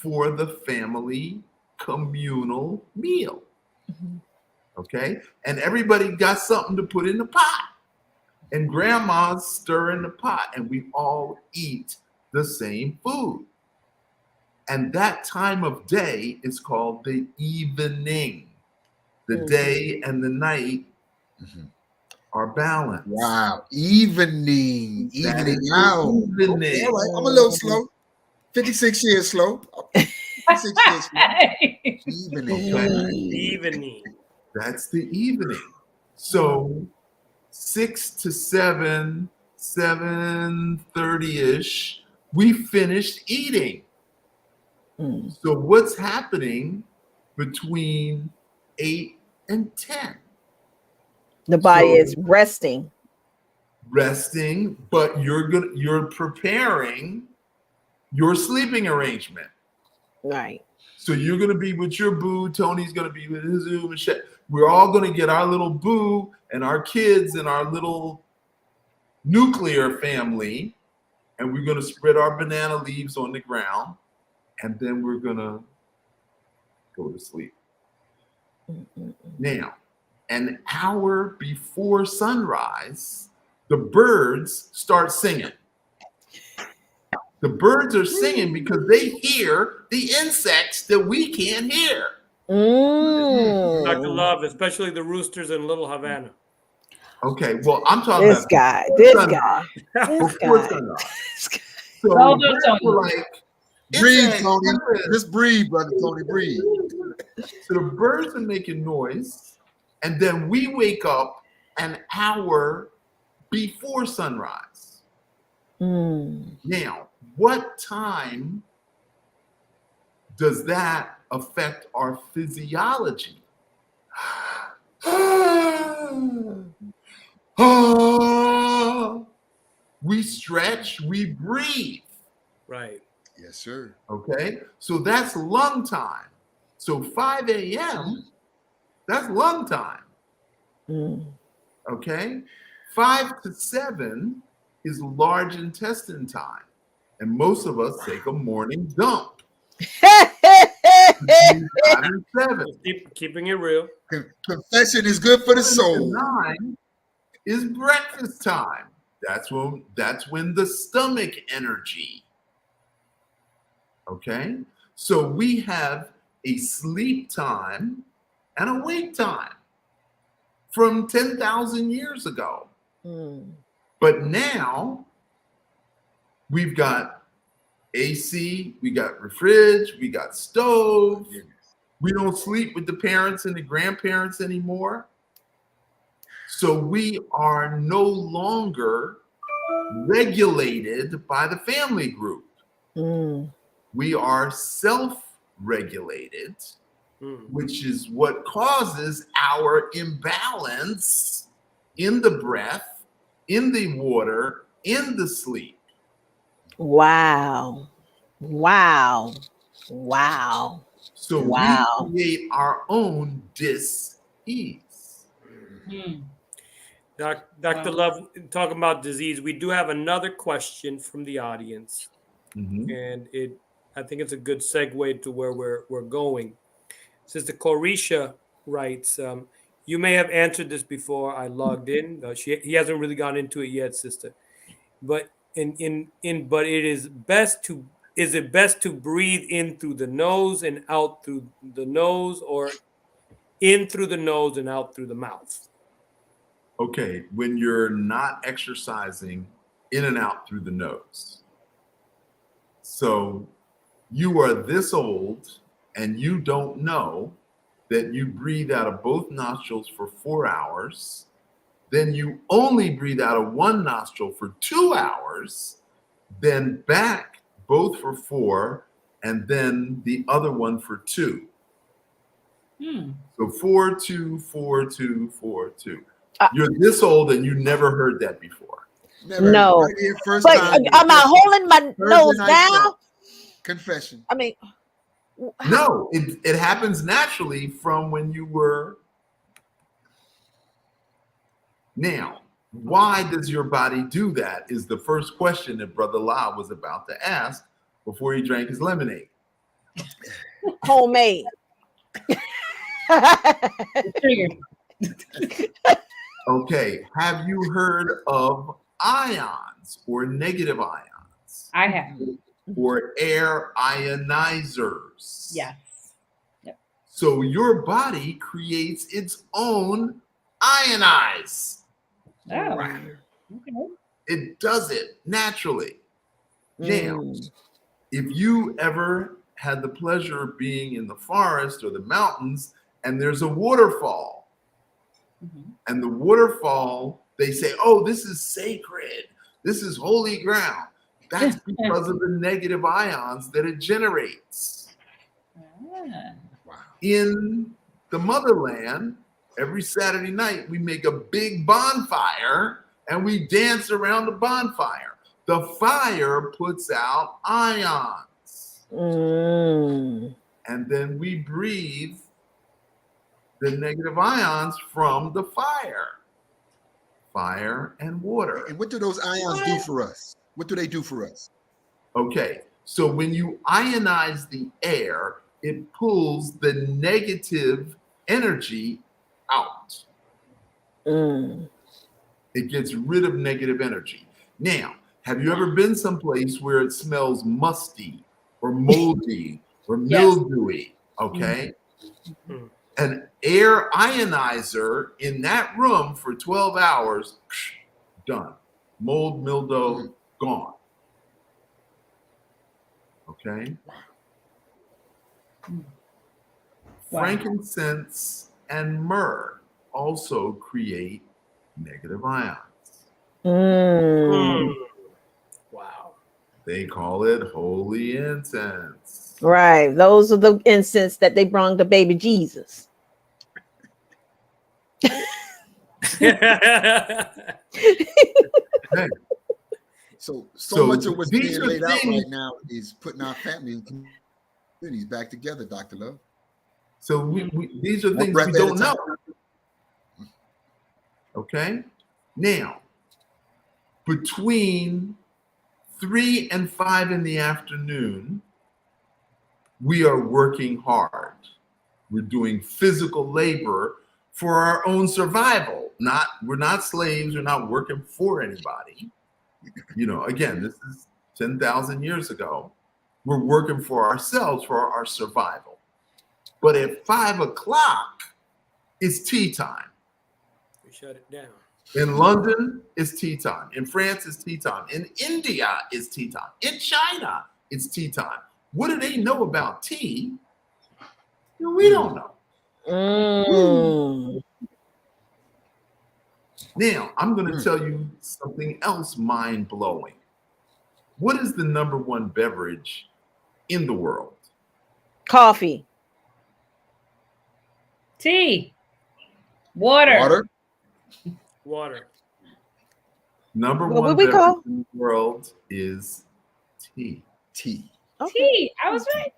S6: for the family communal meal. Okay, and everybody got something to put in the pot, and grandma's stirring the pot, and we all eat the same food. And that time of day is called the evening. The day and the night are balanced.
S2: Wow. Evening.
S6: That
S2: Evening
S6: is
S2: out.
S6: evening.
S2: Okay, all right. I'm a little slow. 56 years slow. 56 years slow. Evening.
S3: Evening.
S6: That's the evening. So 6 to 7, 7:30-ish, we finished eating. So what's happening between 8 and 10?
S5: The body
S6: So-
S5: is resting.
S6: Resting, but you're preparing your sleeping arrangement.
S5: Right.
S6: So you're gonna be with your boo, Tony's gonna be with his boo, Michelle. We're all gonna get our little boo and our kids and our little nuclear family, and we're gonna spread our banana leaves on the ground, and then we're gonna go to sleep. Now, an hour before sunrise, the birds start singing. The birds are singing because they hear the insects that we can't hear.
S3: Dr. Love, especially the roosters in Little Havana.
S6: Okay, well, I'm talking
S5: This
S6: about
S5: guy, this
S6: sunrise.
S5: guy, this
S6: Before
S5: guy.
S6: sunrise. So
S4: Hold
S6: the
S4: on,
S6: birds
S4: Tony.
S6: were like,
S2: Breathe,
S6: "Insects,
S2: Tony.
S6: birds."
S2: Just breathe, brother Tony. Breathe.
S6: So the birds are making noise, and then we wake up an hour before sunrise. Now, what time does that affect our physiology? We stretch, we breathe.
S3: Right.
S2: Yes, sir.
S6: Okay, so that's lung time. So 5 a.m., that's lung time. Okay, 5 to 7 is large intestine time, and most of us take a morning dump. 5 and 7.
S3: Keeping it real.
S2: Confession is good for the soul.
S6: 9 is breakfast time. That's when the stomach energy. Okay, so we have a sleep time and a wake time from 10,000 years ago. But now we've got AC, we got refrige, we got stove. We don't sleep with the parents and the grandparents anymore. So we are no longer regulated by the family group. We are self-regulated, which is what causes our imbalance in the breath, in the water, in the sleep.
S5: Wow.
S6: So we create our own dis-ease.
S3: Dr. Love, talking about disease, we do have another question from the audience, and I think it's a good segue to where we're going. Sister Corisha writes, you may have answered this before I logged in. He hasn't really gone into it yet, sister. But but is it best to breathe in through the nose and out through the nose, or in through the nose and out through the mouth?
S6: Okay, when you're not exercising, in and out through the nose. So you are this old and you don't know that you breathe out of both nostrils for 4 hours. Then you only breathe out of one nostril for 2 hours, then back both for 4, and then the other one for 2. So 4, 2, 4, 2, 4, 2. You're this old and you never heard that before.
S2: Never
S5: No.
S2: heard it. First
S5: But
S2: time.
S5: am I holding my nose
S2: night
S5: down?
S2: thought. Confession.
S5: I mean,
S6: No, it happens naturally from when you were. Now, why does your body do that is the first question that Brother La was about to ask before he drank his lemonade.
S5: homemade.
S4: Triggered.
S6: Okay, have you heard of ions or negative ions
S4: I have.
S6: or air ionizers?
S4: Yes.
S6: So your body creates its own ionize.
S4: Oh. Okay.
S6: It does it naturally. Now,
S5: Mm.
S6: if you ever had the pleasure of being in the forest or the mountains and there's a waterfall, and the waterfall, they say, oh, this is sacred. This is holy ground. That's because of the negative ions that it generates. In the motherland, every Saturday night, we make a big bonfire and we dance around the bonfire. The fire puts out ions. And then we breathe the negative ions from the fire. Fire and water.
S2: And what do those ions do for us? What do they do for us?
S6: Okay, so when you ionize the air, it pulls the negative energy out. It gets rid of negative energy. Now, have you ever been someplace where it smells musty or moldy or mildewy? Okay. An air ionizer in that room for 12 hours, done. Mold, mildew, gone. Okay. Frankincense and myrrh also create negative ions.
S3: Wow.
S6: They call it holy incense.
S5: Right. Those are the incense that they brought to baby Jesus.
S6: Okay.
S2: So
S6: So
S2: much of what's
S6: these
S2: being
S6: are
S2: laid out
S6: things-
S2: right now is putting our family and communities back together, Dr. Love.
S6: So these are
S2: One
S6: things
S2: breath
S6: we
S2: at a
S6: don't
S2: time.
S6: know. Okay. Now, between 3 and 5 in the afternoon, we are working hard. We're doing physical labor for our own survival. We're not slaves. We're not working for anybody. You know, again, this is 10,000 years ago. We're working for ourselves, for our survival. But at 5 o'clock, it's tea time.
S3: We shut it down.
S6: In London, it's tea time. In France, it's tea time. In India, it's tea time. In China, it's tea time. What do they know about tea? We don't know. Now, I'm going to tell you something else mind-blowing. What is the number one beverage in the world?
S5: Coffee.
S4: Tea. Water.
S3: Water.
S6: Number
S5: What
S6: one
S5: we
S6: beverage
S5: call?
S6: in the world is tea.
S2: Tea.
S4: Tea. I was right.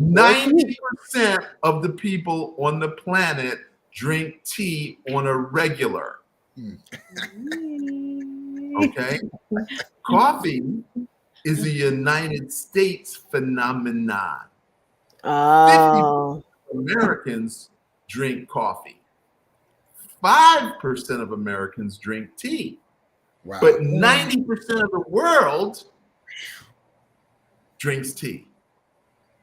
S6: 90% of the people on the planet drink tea on a regular. Okay? Coffee is a United States phenomenon.
S5: Oh.
S6: Americans drink coffee. 5% of Americans drink tea.
S2: Wow.
S6: But 90% of the world drinks tea.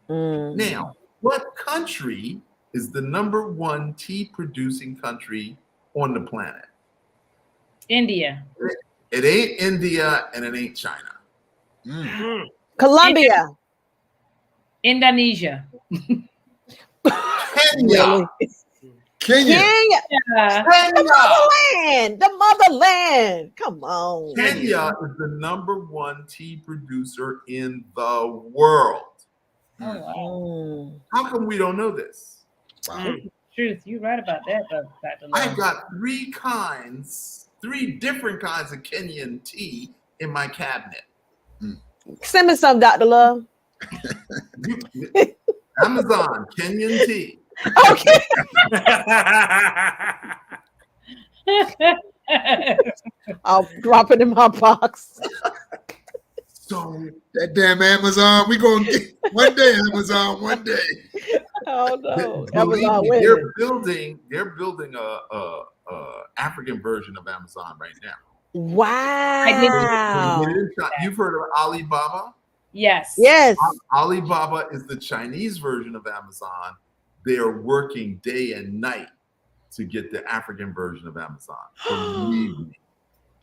S6: Now, what country is the number one tea producing country on the planet?
S4: India.
S6: It ain't India and it ain't China.
S5: Colombia.
S4: Indonesia.
S2: Kenya.
S5: Really?
S2: Kenya.
S5: Kenya, the motherland, the motherland. Come on.
S6: Kenya is the #1 tea producer in the world.
S4: Oh, wow.
S6: How come we don't know this?
S2: Wow.
S4: Truth. You're right about that, Dr.
S6: I
S4: Love.
S6: got 3 different kinds of Kenyan tea in my cabinet.
S5: Send me some, Dr. Love.
S6: Amazon Kenyan tea.
S5: Okay. I'll drop it in my box.
S6: So
S2: That damn Amazon. We gonna get one day, Amazon, one day.
S5: Oh no.
S6: believe
S5: Amazon
S6: me,
S5: winning.
S6: they're building a African version of Amazon right now.
S5: Wow.
S6: You've heard of Alibaba?
S4: Yes.
S5: Yes.
S6: Alibaba is the Chinese version of Amazon. They are working day and night to get the African version of Amazon. Believe me.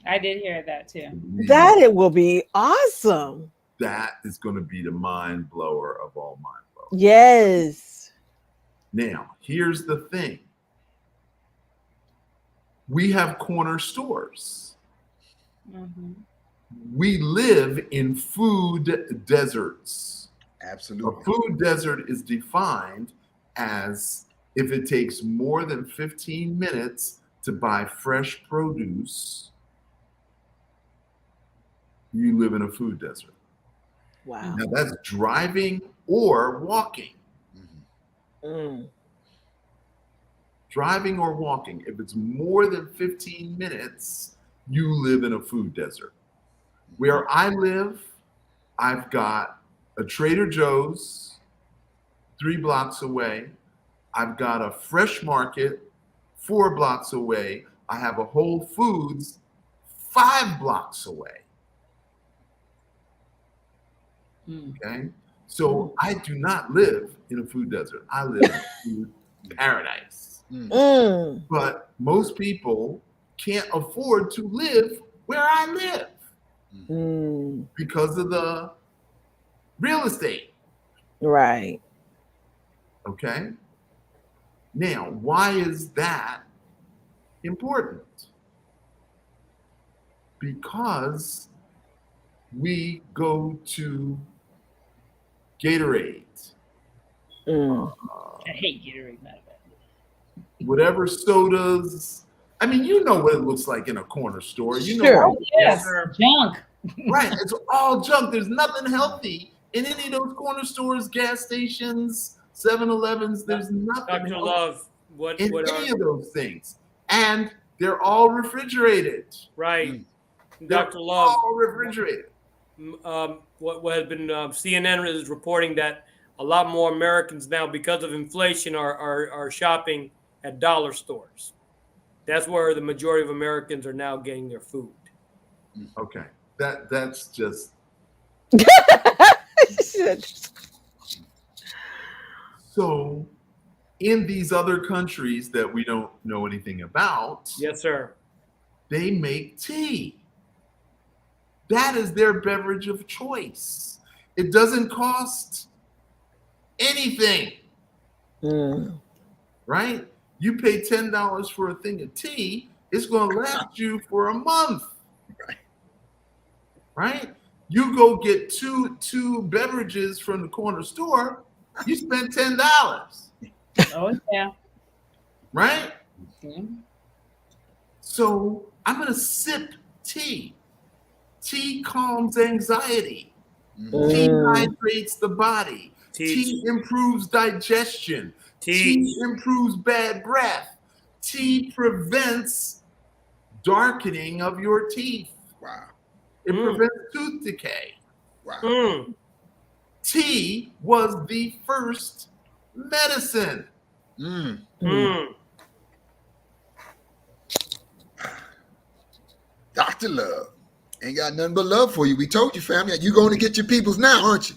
S4: I did hear that too.
S6: Believe
S5: That
S6: me,
S5: it will be awesome.
S6: that is going to be the mind blower of all mind blowers.
S5: Yes.
S6: Now, here's the thing. We have corner stores.
S4: Mhm.
S6: We live in food deserts. A
S2: Absolutely.
S6: food desert is defined as if it takes more than 15 minutes to buy fresh produce, you live in a food desert.
S5: Wow.
S6: Now that's driving or walking.
S5: Mm.
S6: Driving or walking. If it's more than 15 minutes, you live in a food desert. Where I live, I've got a Trader Joe's 3 blocks away. I've got a Fresh Market 4 blocks away. I have a Whole Foods 5 blocks away. Okay. So I do not live in a food desert. I live in a food paradise.
S5: Mm.
S6: But most people can't afford to live where I live
S5: Mm.
S6: because of the real estate.
S5: Right.
S6: Okay. Now, why is that important? Because we go to Gatorade,
S5: Mm.
S4: I hate Gatorade. Matter of fact.
S6: whatever sodas. I mean, you know what it looks like in a corner store. You know,
S5: Sure.
S4: Oh, yes.
S3: Yes, sir.
S4: Junk.
S6: right? It's all junk. There's nothing healthy in any of those corner stores, gas stations, 7-Elevens. There's nothing
S3: Dr.
S6: healthy
S3: Love, what
S6: in
S3: are
S6: any of those things, and they're all refrigerated.
S3: right?
S6: They're
S3: Dr. Love,
S6: all refrigerated.
S3: what has been CNN is reporting that a lot more Americans now, because of inflation, are shopping at dollar stores. That's where the majority of Americans are now getting their food.
S6: Okay, that's just so. In these other countries that we don't know anything about,
S3: Yes, sir.
S6: they make tea. That is their beverage of choice. It doesn't cost anything,
S5: Mm.
S6: right? You pay $10 for a thing of tea, it's going to last you for a month. Right? You go get two beverages from the corner store, you spend $10,
S4: Oh, yeah.
S6: right?
S4: Mhm.
S6: So I'm going to sip tea. Tea calms anxiety. Tea
S5: Mm.
S6: hydrates the body.
S3: Teach.
S6: Tea improves digestion.
S3: Teach.
S6: Tea improves bad breath. Tea prevents darkening of your teeth.
S2: Wow.
S6: It
S3: Mm.
S6: prevents tooth decay.
S2: Wow.
S3: Mm.
S6: Tea was the first medicine.
S2: Mm.
S3: Mm.
S2: Dr. Love. Ain't got nothing but love for you. We told you, family. You're going to get your peoples now, aren't you?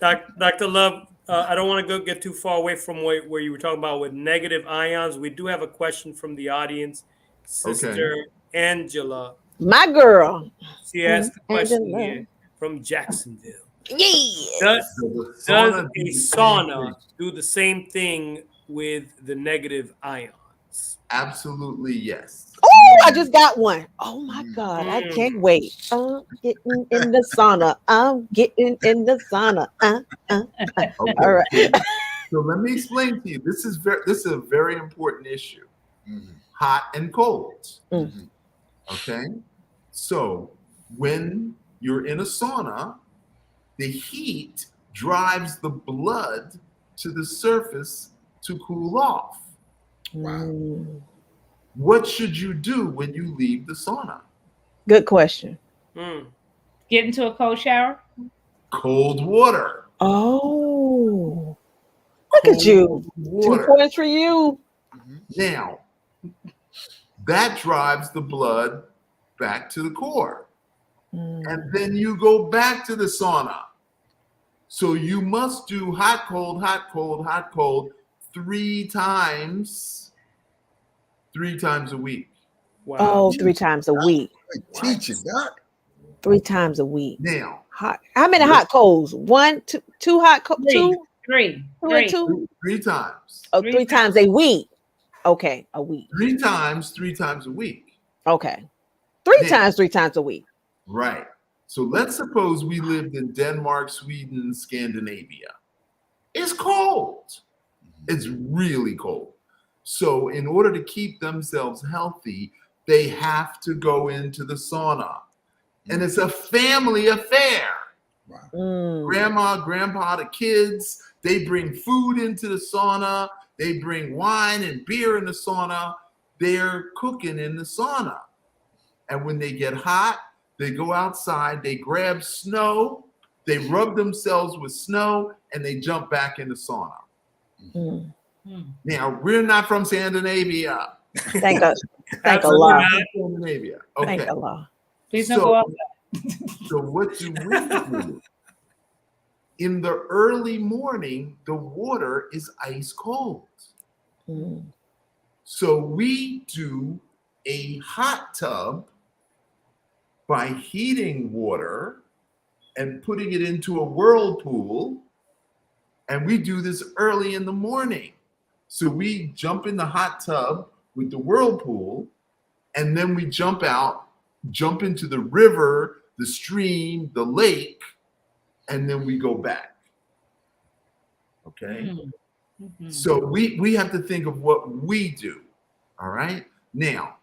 S3: Dr. Love, I don't want to get too far away from where you were talking about with negative ions. We do have a question from the audience. Sister Angela.
S5: My girl.
S3: She asked the question
S5: Angela.
S3: here from Jacksonville.
S5: Yeah.
S3: Does
S6: So the
S3: does
S6: sauna
S3: a
S6: do the same
S3: sauna
S6: thing.
S3: do the same thing with the negative ions?
S6: Absolutely yes.
S5: Oh, I just got one. Oh my
S2: Mm.
S5: God, I
S3: Mm.
S5: can't wait. I'm getting in the sauna. I'm getting in the sauna.
S6: Okay.
S5: All right.
S6: So let me explain to you. This is a very important issue.
S2: Mhm.
S6: Hot and cold.
S2: Mhm.
S6: Okay. So when you're in a sauna, the heat drives the blood to the surface to cool off.
S2: Wow.
S5: Mm,
S6: What should you do when you leave the sauna?
S5: good question.
S3: Mm.
S4: Get into a cold shower.
S6: Cold water.
S5: Oh, look at
S6: Cold
S5: you. 2
S6: water.
S5: points for you.
S2: Mhm.
S6: Now, that drives the blood back to the core.
S5: Mm.
S6: And then you go back to the sauna. So you must do hot, cold, hot, cold, hot, cold 3 times a week.
S3: Wow.
S5: Oh, 3 times a week.
S2: Good teaching, Doc.
S5: 3 times a week.
S6: Now,
S5: Hot. How many
S6: let's-
S5: hot colds? 1, 2, 2 hot cold,
S4: Three.
S5: 2,
S4: Three.
S5: 2 and
S4: Three.
S5: 2.
S6: three times.
S5: Oh,
S4: Three
S5: 3 times a week. Okay, a week.
S6: 3 times a week.
S5: Okay. 3
S6: Now,
S5: times, 3 times a week.
S6: right. So let's suppose we lived in Denmark, Sweden, Scandinavia. It's cold. It's really cold. So in order to keep themselves healthy, they have to go into the sauna. And it's a family affair.
S2: Wow.
S5: Mm.
S6: Grandma, grandpa, the kids, they bring food into the sauna. They bring wine and beer in the sauna. They're cooking in the sauna. And when they get hot, they go outside, they grab snow, they rub themselves with snow, and they jump back in the sauna.
S5: Mm.
S4: Hmm.
S6: Now, we're not from Scandinavia.
S5: Thank God. Thank
S3: Absolutely
S5: Allah.
S3: not.
S6: Scandinavia. Okay.
S5: Thank Allah.
S4: Please don't go
S6: So,
S4: outside.
S6: so what do we do? In the early morning, the water is ice cold.
S5: Mm.
S6: So we do a hot tub by heating water and putting it into a whirlpool. And we do this early in the morning. So we jump in the hot tub with the whirlpool, and then we jump out, jump into the river, the stream, the lake, and then we go back. Okay.
S4: Mhm.
S6: So we have to think of what we do. All right. Now,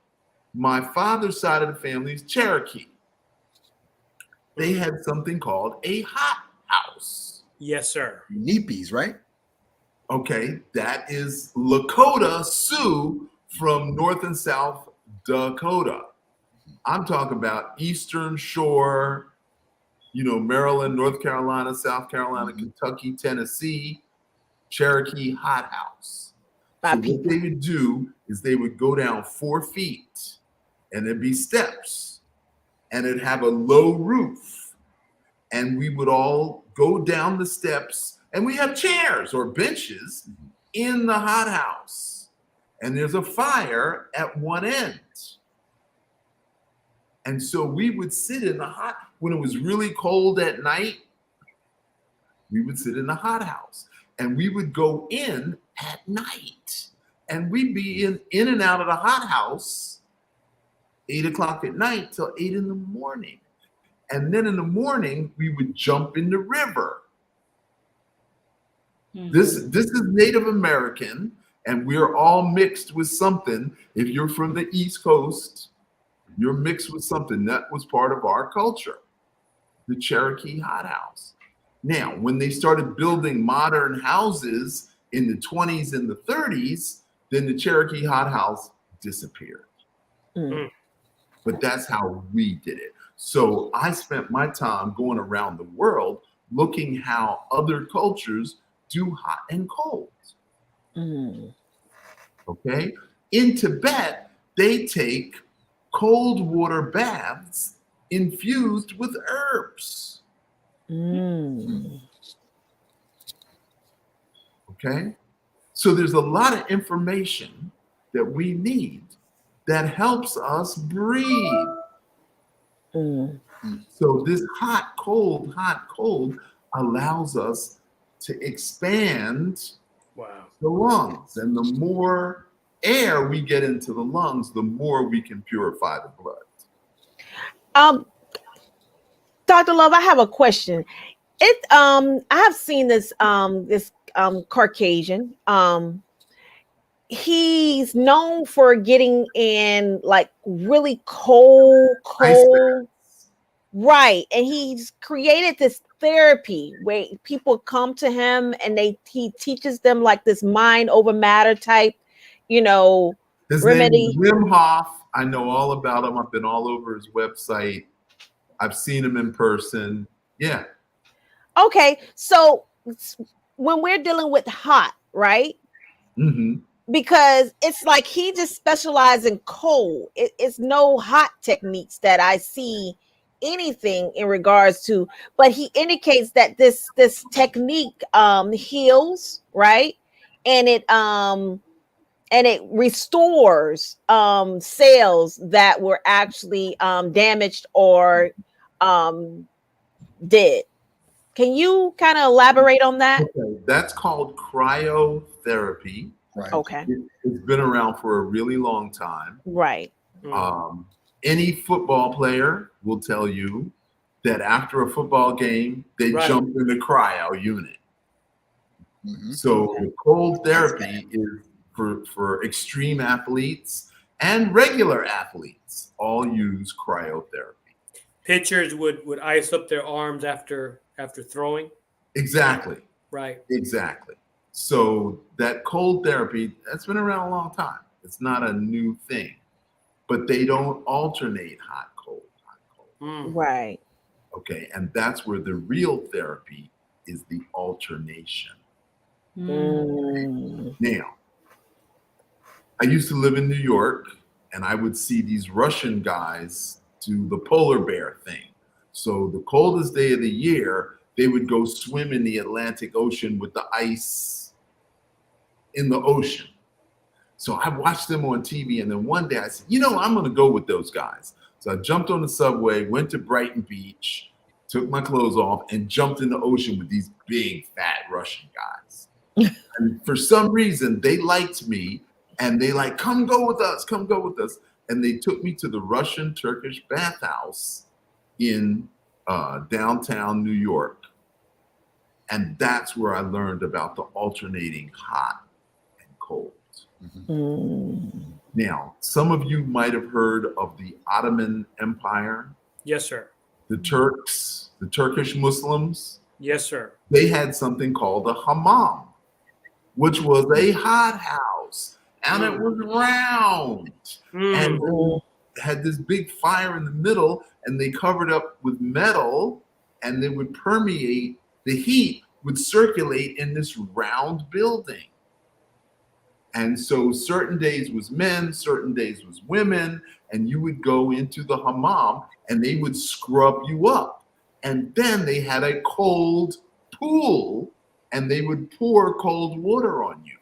S6: my father's side of the family is Cherokee. They had something called a hot house.
S3: Yes, sir.
S2: Neepies, right?
S6: Okay, that is Lakota Sioux from North and South Dakota. I'm talking about Eastern Shore, Maryland, North Carolina, South Carolina, Kentucky, Tennessee, Cherokee hot house.
S5: My
S6: So what
S5: people.
S6: they would do is they would go down 4 feet and there'd be steps and it'd have a low roof. And we would all go down the steps and we have chairs or benches in the hot house. And there's a fire at one end. And so we would sit in the hot, when it was really cold at night, we would sit in the hot house and we would go in at night and we'd be in and out of the hot house 8 o'clock at night till 8 in the morning. And then in the morning, we would jump in the river.
S4: Mhm.
S6: This is Native American, and we're all mixed with something. If you're from the East Coast, you're mixed with something that was part of our culture, the Cherokee hot house. Now, when they started building modern houses in the 20s and the 30s, then the Cherokee hot house disappeared.
S5: Mm.
S6: But that's how we did it. So I spent my time going around the world looking how other cultures do hot and cold.
S5: Mm.
S6: Okay. In Tibet, they take cold water baths infused with herbs.
S5: Mm.
S6: Okay. So there's a lot of information that we need that helps us breathe.
S5: Mm.
S6: So this hot, cold, allows us to expand
S3: Wow.
S6: the lungs. And the more air we get into the lungs, the more we can purify the blood.
S5: Dr. Love, I have a question. I have seen this Caucasian. He's known for getting in like really cold, right? And he's created this therapy where people come to him and he teaches them like this mind over matter type,
S6: His
S5: remedy.
S6: name is Wim Hof. I know all about him. I've been all over his website. I've seen him in person. Yeah.
S5: Okay, so when we're dealing with hot, right?
S6: Mm-hmm.
S5: Because it's like he just specializes in cold. It's no hot techniques that I see anything in regards to, but he indicates that this technique heals, right? And it restores cells that were actually damaged or dead. Can you kind of elaborate on that?
S6: Okay. That's called cryotherapy.
S2: Right.
S5: Okay.
S6: It's been around for a really long time.
S5: Right.
S6: Any football player will tell you that after a football game, they
S3: Right.
S6: jump in the cryo unit.
S2: Mhm.
S6: So the cold therapy is for extreme athletes and regular athletes. All use cryotherapy.
S3: Pitchers would ice up their arms after throwing.
S6: Exactly.
S3: Right.
S6: Exactly. So that cold therapy, that's been around a long time. It's not a new thing, but they don't alternate hot, cold, hot, cold.
S3: Mm.
S5: Right.
S6: Okay. And that's where the real therapy is, the alternation. Now, I used to live in New York and I would see these Russian guys do the polar bear thing. So the coldest day of the year, they would go swim in the Atlantic Ocean with the ice in the ocean. So I watched them on TV, and then one day I said, I'm going to go with those guys. So I jumped on the subway, went to Brighton Beach, took my clothes off, and jumped in the ocean with these big, fat Russian guys. And for some reason, they liked me, and they like, come go with us. And they took me to the Russian-Turkish bathhouse in downtown New York. And that's where I learned about the alternating hot and cold. Now, some of you might have heard of the Ottoman Empire.
S3: Yes, sir.
S6: The Turks, the Turkish Muslims,
S3: Yes, sir.
S6: they had something called a hammam, which was a hot house, and it was round. And they had this big fire in the middle, and they covered up with metal, and they would permeate, the heat would circulate in this round building. And so certain days was men, certain days was women, and you would go into the hammam and they would scrub you up. And then they had a cold pool and they would pour cold water on you.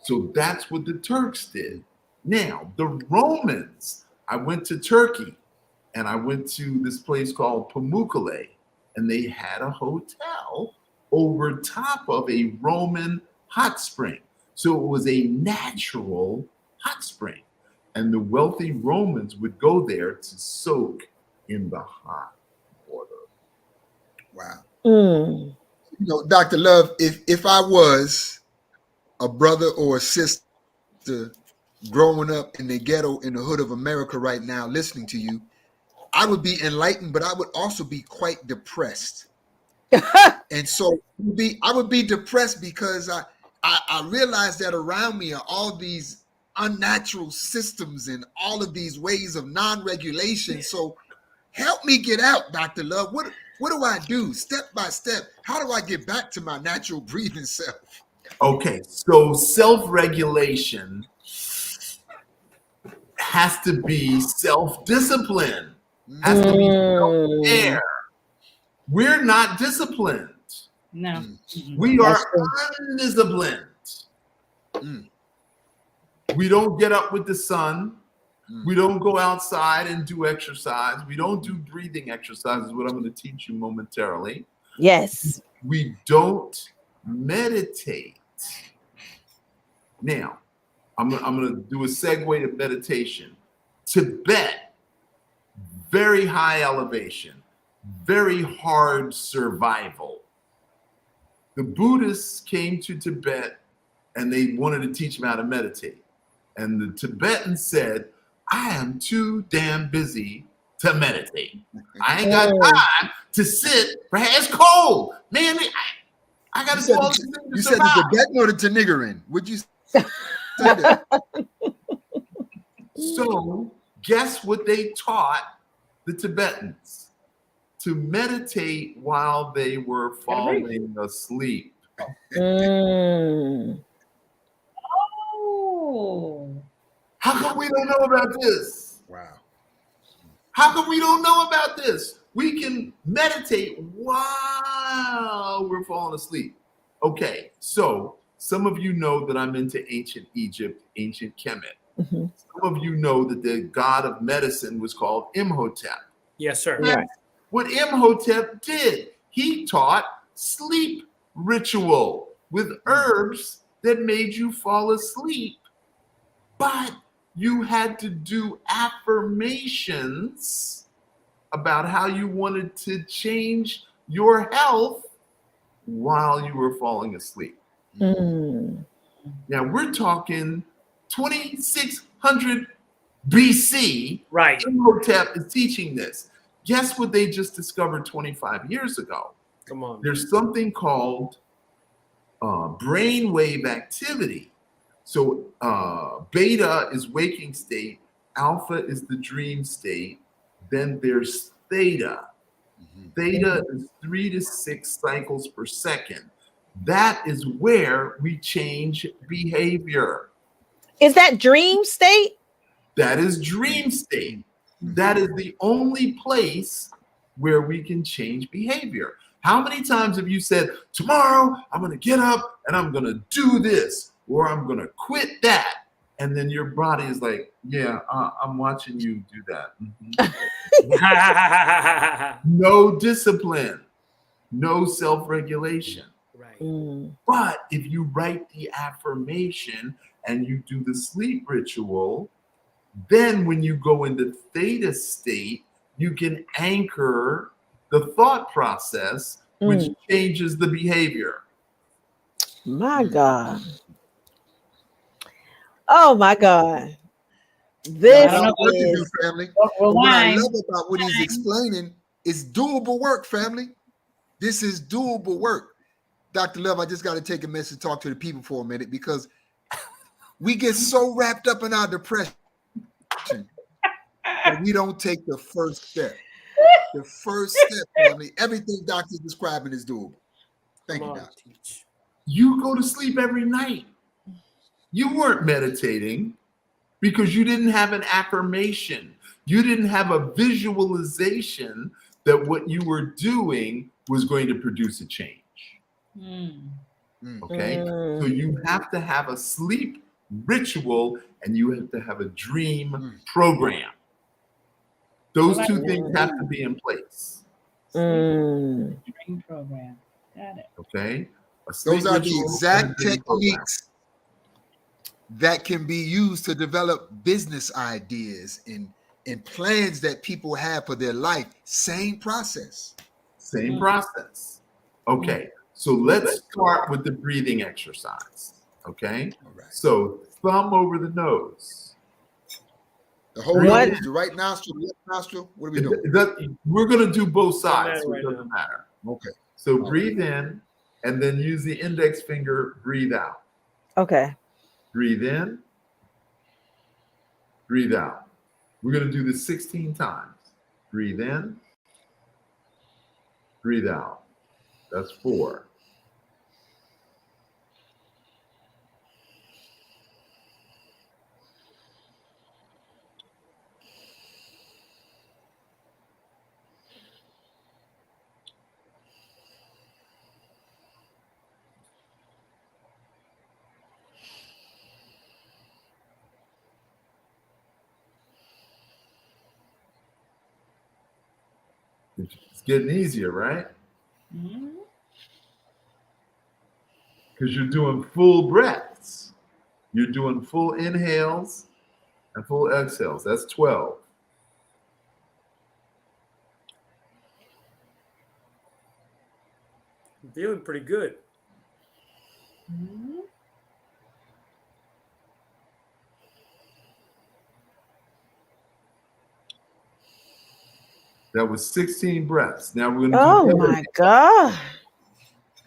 S6: So that's what the Turks did. Now, the Romans, I went to Turkey and I went to this place called Pamukkale, and they had a hotel over top of a Roman hot spring. So it was a natural hot spring. And the wealthy Romans would go there to soak in the hot water.
S2: Wow. Dr. Love, if I was a brother or a sister growing up in the ghetto in the hood of America right now, listening to you, I would be enlightened, but I would also be quite depressed. And so I would be depressed because I realize that around me are all these unnatural systems and all of these ways of non-regulation. So help me get out, Dr. Love. What do I do step by step? How do I get back to my natural breathing self?
S6: Okay, so self-regulation has to be self-discipline, has to be self-care. We're not disciplined.
S4: No.
S6: We are undisciplined. We don't get up with the sun. We don't go outside and do exercise. We don't do breathing exercises, what I'm going to teach you momentarily.
S5: Yes.
S6: We don't meditate. Now, I'm going to do a segue to meditation. Tibet, very high elevation, very hard survival. The Buddhists came to Tibet and they wanted to teach them how to meditate. And the Tibetan said, I am too damn busy to meditate. I ain't got time to sit for it's cold. Man, I got to do all these things to
S2: You said
S6: survive.
S2: the Tibetan or the Tanigarin? Would you say that?
S6: So guess what they taught the Tibetans? To meditate while they were falling asleep.
S5: Mm.
S4: Oh.
S6: How come we don't know about this?
S2: Wow.
S6: How come we don't know about this? We can meditate while we're falling asleep. Okay, so some of you know that I'm into ancient Egypt, ancient Kemet.
S5: Mhm.
S6: Some of you know that the god of medicine was called Imhotep.
S3: Yes, sir.
S5: Right.
S6: What Imhotep did, he taught sleep ritual with herbs that made you fall asleep. But you had to do affirmations about how you wanted to change your health while you were falling asleep.
S5: Mm.
S6: Now we're talking 2600 BC.
S3: Right.
S6: Imhotep is teaching this. Guess what they just discovered 25 years ago?
S3: Come on.
S6: There's something called brainwave activity. So beta is waking state, alpha is the dream state, then there's theta. Theta is 3 to 6 cycles per second. That is where we change behavior.
S5: Is that dream state?
S6: That is dream state. That is the only place where we can change behavior. How many times have you said, tomorrow I'm going to get up and I'm going to do this, or I'm going to quit that? And then your body is like, yeah, I'm watching you do that. No discipline, no self-regulation.
S3: Right.
S5: Mm.
S6: But if you write the affirmation and you do the sleep ritual, then when you go into theta state, you can anchor the thought process, which changes the behavior.
S5: My God. Oh my God. This
S2: I don't know what to do,
S5: is
S2: family. But what I
S4: Rewind.
S2: love about what he's explaining is doable work, family. This is doable work. Dr. Love, I just got to take a minute to talk to the people for a minute because we get so wrapped up in our depression that we don't take the first step. The first step, family. Everything Doctor's describing is doable. Thank
S3: Come
S2: you,
S3: on,
S2: Doctor.
S3: teach.
S6: You go to sleep every night. You weren't meditating because you didn't have an affirmation. You didn't have a visualization that what you were doing was going to produce a change.
S4: Mm.
S6: Okay? So you have to have a sleep ritual and you have to have a dream program. Those two things have to be in place.
S5: Mm.
S4: Training program. Got it.
S6: Okay? A sleep
S2: Those are the
S6: ritual
S2: exact
S6: and a dream program.
S2: techniques that can be used to develop business ideas and plans that people have for their life. Same process.
S6: Same process. Okay, so let's start with the breathing exercise. Okay,
S2: All right.
S6: so thumb over the nose.
S2: The whole
S5: What?
S2: nose, the right nostril, the left nostril. What are we doing?
S6: We're going to do both sides, so
S3: right
S6: it doesn't matter.
S2: Okay.
S6: So breathe in and then use the index finger, breathe out.
S5: Okay.
S6: Breathe in, breathe out. We're going to do this 16 times. Breathe in, breathe out. That's 4. It's getting easier, right?
S4: Mhm.
S6: Because you're doing full breaths. You're doing full inhales and full exhales. That's 12.
S3: I'm feeling pretty good.
S4: Mhm.
S6: That was 16 breaths. Now we're going to
S5: Oh
S6: do
S5: my God.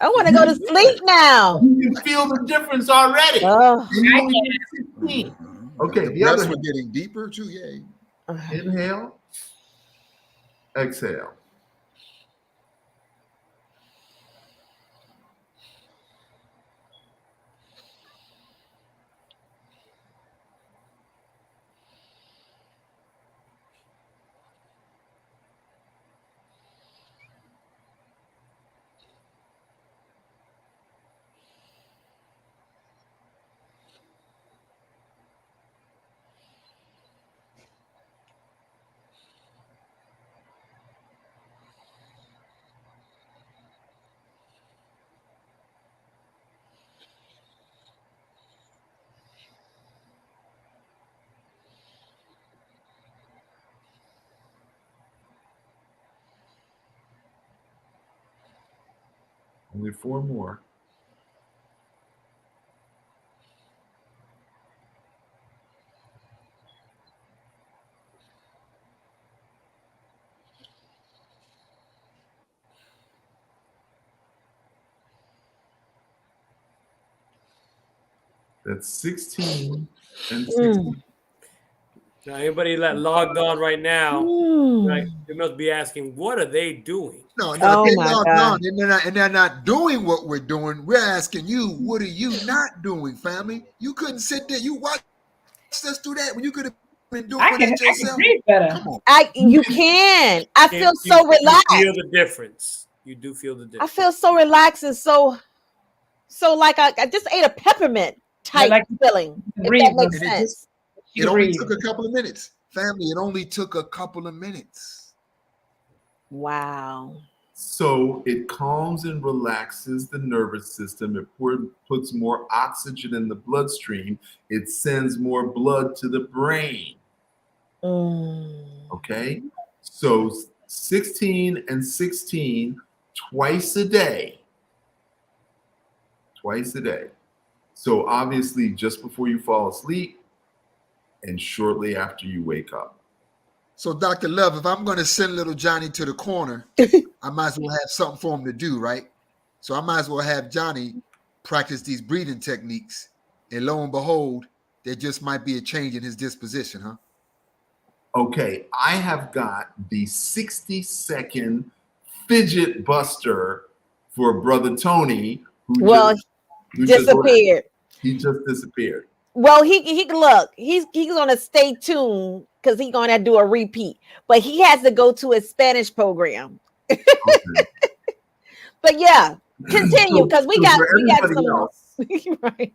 S5: I want to go to sleep now.
S6: You can feel the difference already.
S5: Oh.
S6: And you
S4: I
S6: only
S4: can.
S6: did 16.
S2: Mhm.
S6: Okay,
S2: the
S6: the
S2: breaths
S6: other
S2: were
S6: hand.
S2: getting deeper too. Yeah.
S6: Inhale, exhale. Only 4 more. That's 16 and 16.
S3: Now, anybody that logged on right now, right, they must be asking, what are they doing?
S2: No,
S5: Oh
S2: they
S5: my
S2: logged
S5: God.
S2: on and they're not doing what we're doing. We're asking you, what are you not doing, family? You couldn't sit there. You watched us do that when you could have been doing
S4: I can
S2: it yourself.
S4: breathe better.
S2: Come on.
S5: You can. I feel
S3: You
S5: so relaxed.
S3: feel the difference. You do feel the
S5: I
S3: difference.
S5: feel so relaxed and so like I just ate a peppermint type
S4: like
S5: feeling. If
S4: breathe
S5: that makes
S2: And it
S5: sense.
S2: It only took a couple of minutes. Family, it only took a couple of minutes.
S5: Wow.
S6: So it calms and relaxes the nervous system. It puts more oxygen in the bloodstream. It sends more blood to the brain. Okay? So 16 and 16 twice a day. Twice a day. So obviously just before you fall asleep and shortly after you wake up.
S2: So, Dr. Love, if I'm going to send little Johnny to the corner, I might as well have something for him to do, right? So I might as well have Johnny practice these breathing techniques. And lo and behold, there just might be a change in his disposition, huh?
S6: Okay, I have got the 60-second fidget buster for Brother Tony, who
S5: disappeared.
S6: He just disappeared.
S5: Well, he look, he's gonna stay tuned because he's gonna do a repeat, but he has to go to a Spanish program.
S6: Okay.
S5: But yeah, continue because we got some
S6: else,
S5: right.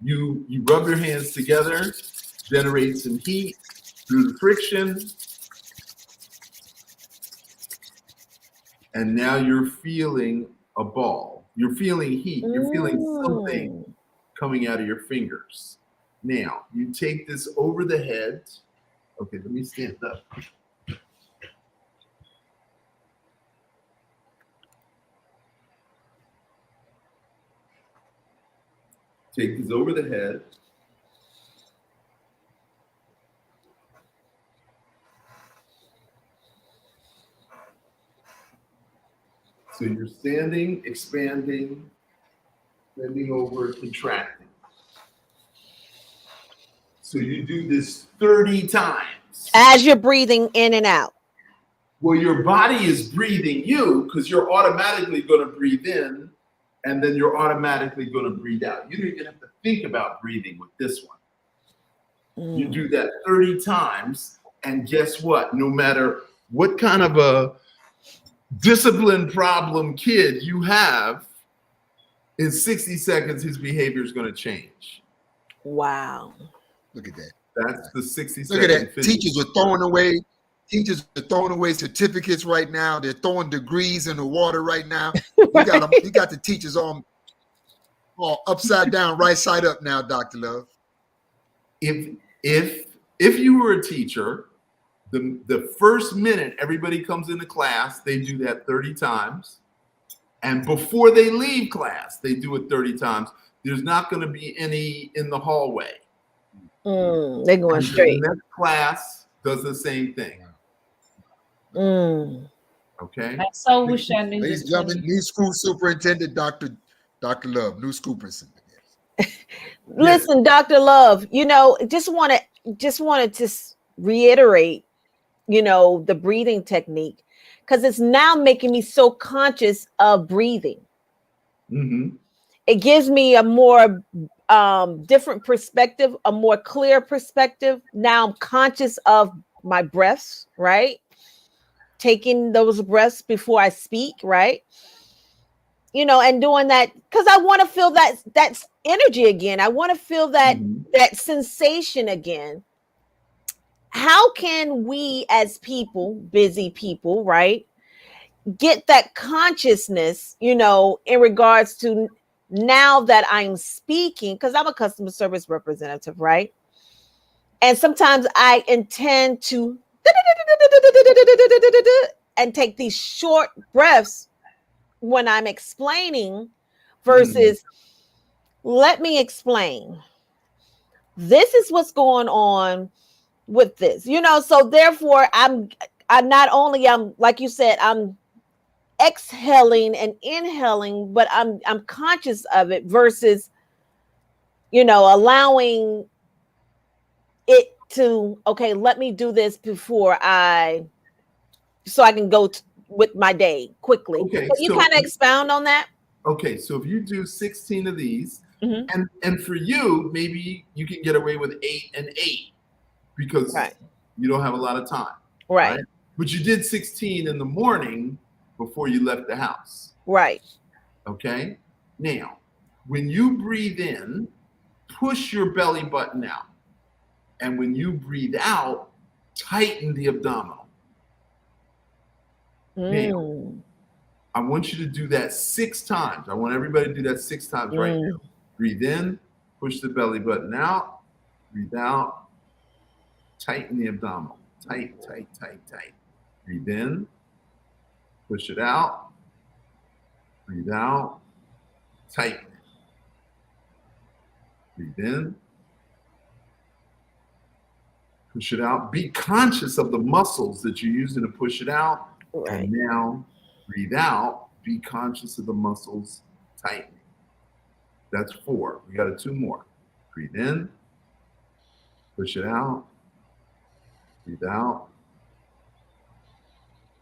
S6: You rub your hands together, generate some heat through the friction, and now you're feeling a ball. You're feeling heat. You're feeling something coming out of your fingers. Now, you take this over the head. Okay, let me stand up. Take this over the head. So you're standing, expanding, bending over, contracting. So you do this 30 times.
S5: As you're breathing in and out.
S6: Well, your body is breathing you because you're automatically going to breathe in and then you're automatically going to breathe out. You don't even have to think about breathing with this one. You do that 30 times, and guess what? No matter what kind of a discipline problem kid you have, in 60 seconds, his behavior is going to change.
S5: Wow.
S2: Look at that.
S6: That's the 60
S2: Look at that. Teachers are throwing away Teachers are throwing away certificates right now. They're throwing degrees in the water right now. You got the teachers all upside down, right side up now, Dr. Love.
S6: If you were a teacher, the first minute everybody comes into class, they do that 30 times. And before they leave class, they do it 30 times. There's not going to be any in the hallway.
S5: They're going
S6: And
S5: straight.
S6: The next class does the same thing. Okay.
S4: I so wish I knew
S2: Ladies
S4: this.
S2: and gentlemen, new school superintendent, Dr. Love, new school person.
S5: Listen, Dr. Love, just wanted to reiterate, the breathing technique, because it's now making me so conscious of breathing.
S6: Mm-hmm.
S5: It gives me a more different perspective, a more clear perspective. Now I'm conscious of my breaths, right? Taking those breaths before I speak, right? And doing that because I want to feel that's energy again. I want to feel that sensation again. How can we as people, busy people, right, get that consciousness, in regards to now that I'm speaking, because I'm a customer service representative, right? And sometimes I intend to and take these short breaths when I'm explaining versus let me explain. This is what's going on with this, so therefore I'm like you said, I'm exhaling and inhaling, but I'm conscious of it versus, allowing it to, okay, let me do this so I can go with my day quickly.
S6: Okay,
S5: Can you kind of expound on that?
S6: Okay, so if you do 16 of these, and for you, maybe you can get away with 8 and 8 because you don't have a lot of time.
S5: Right.
S6: But you did 16 in the morning before you left the house.
S5: Right.
S6: Okay. Now, when you breathe in, push your belly button out. And when you breathe out, tighten the abdominal. Now, I want you to do that 6 times. I want everybody to do that 6 times right now. Breathe in, push the belly button out, breathe out, tighten the abdominal. Tight, tight, tight, tight. Breathe in, push it out, breathe out, tighten it. Breathe in, push it out. Be conscious of the muscles that you're using to push it out.
S5: Right.
S6: And now breathe out, be conscious of the muscles tightening. That's 4. We got 2 more. Breathe in, push it out, breathe out,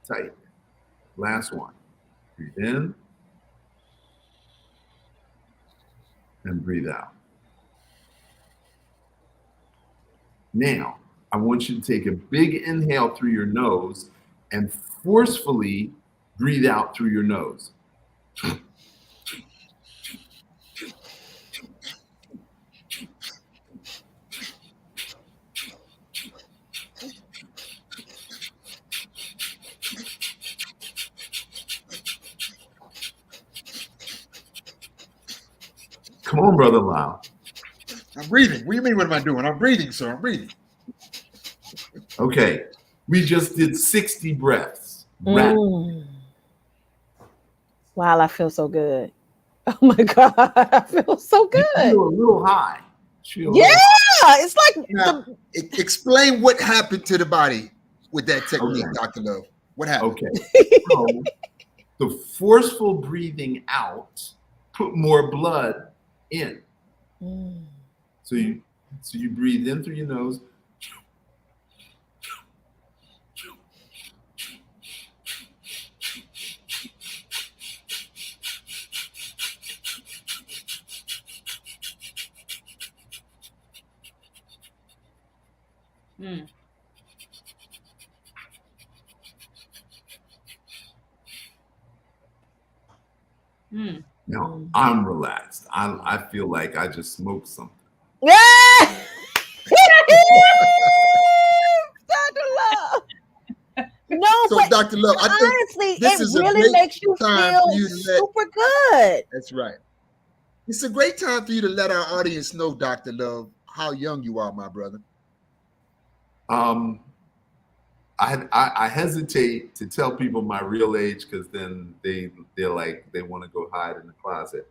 S6: tighten. Last one. Breathe in and breathe out. Now, I want you to take a big inhale through your nose and forcefully breathe out through your nose. Come on, Brother Lyle.
S2: I'm breathing. What do you mean, what am I doing? I'm breathing, sir. I'm breathing.
S6: Okay, we just did 60 breaths. Wow,
S5: I feel so good. Oh my God, I feel so good.
S6: You feel a little high.
S5: It's like
S2: now, explain what happened to the body with that technique, Dr. Love. What happened?
S6: Okay, so the forceful breathing out put more blood in. So you breathe in through your nose. Now I'm relaxed. I feel like I just smoked something.
S5: Yeah. Dr. Love. No,
S2: So,
S5: but
S2: Dr. Love, I think
S5: honestly,
S2: this
S5: it
S2: is a
S5: really
S2: great
S5: makes you
S2: time
S5: feel
S2: for you to let.
S5: super good.
S2: That's right. It's a great time for you to let our audience know, Dr. Love, how young you are, my brother.
S6: I hesitate to tell people my real age because then they're like they want to go hide in the closet.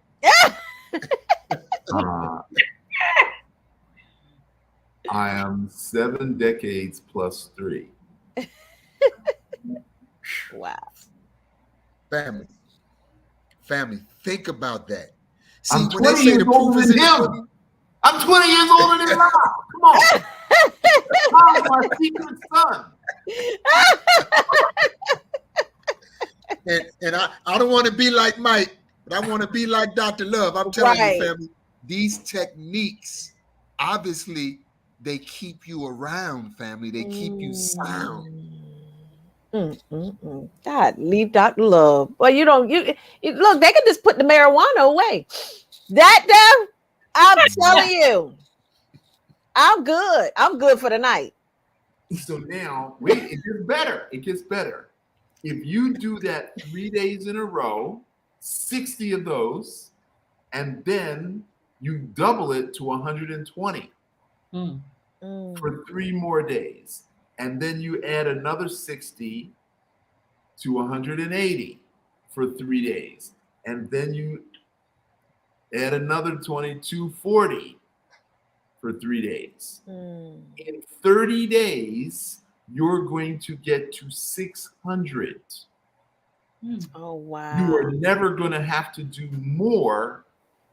S6: I am 7 decades plus 3.
S5: Wow.
S2: Family, think about that. See,
S6: I'm
S2: when they
S6: 20
S2: say
S6: years
S2: the proof
S6: older
S2: is
S6: than
S2: in the
S6: him.
S2: pudding,
S6: I'm 20 years older than Rob. Come on. I'm my secret son.
S2: and I don't want to be like Mike, but I want to be like Dr. Love. I'm telling
S5: Right.
S2: you, family, these techniques, obviously, they keep you around, family. They keep you sound.
S5: God, leave Dr. Love. Well, you don't. You look. They can just put the marijuana away. That there, I'm telling you, I'm good. I'm good for the night.
S6: So now, wait, it gets better. It gets better. If you do that 3 days in a row, 60 of those, and then you double it to 120 for 3 more days, and then you add another 60 to 180 for 3 days, and then you add another 2240 for 3 days. In 30 days, you're going to get to 600.
S5: Oh wow!
S6: You are never going to have to do more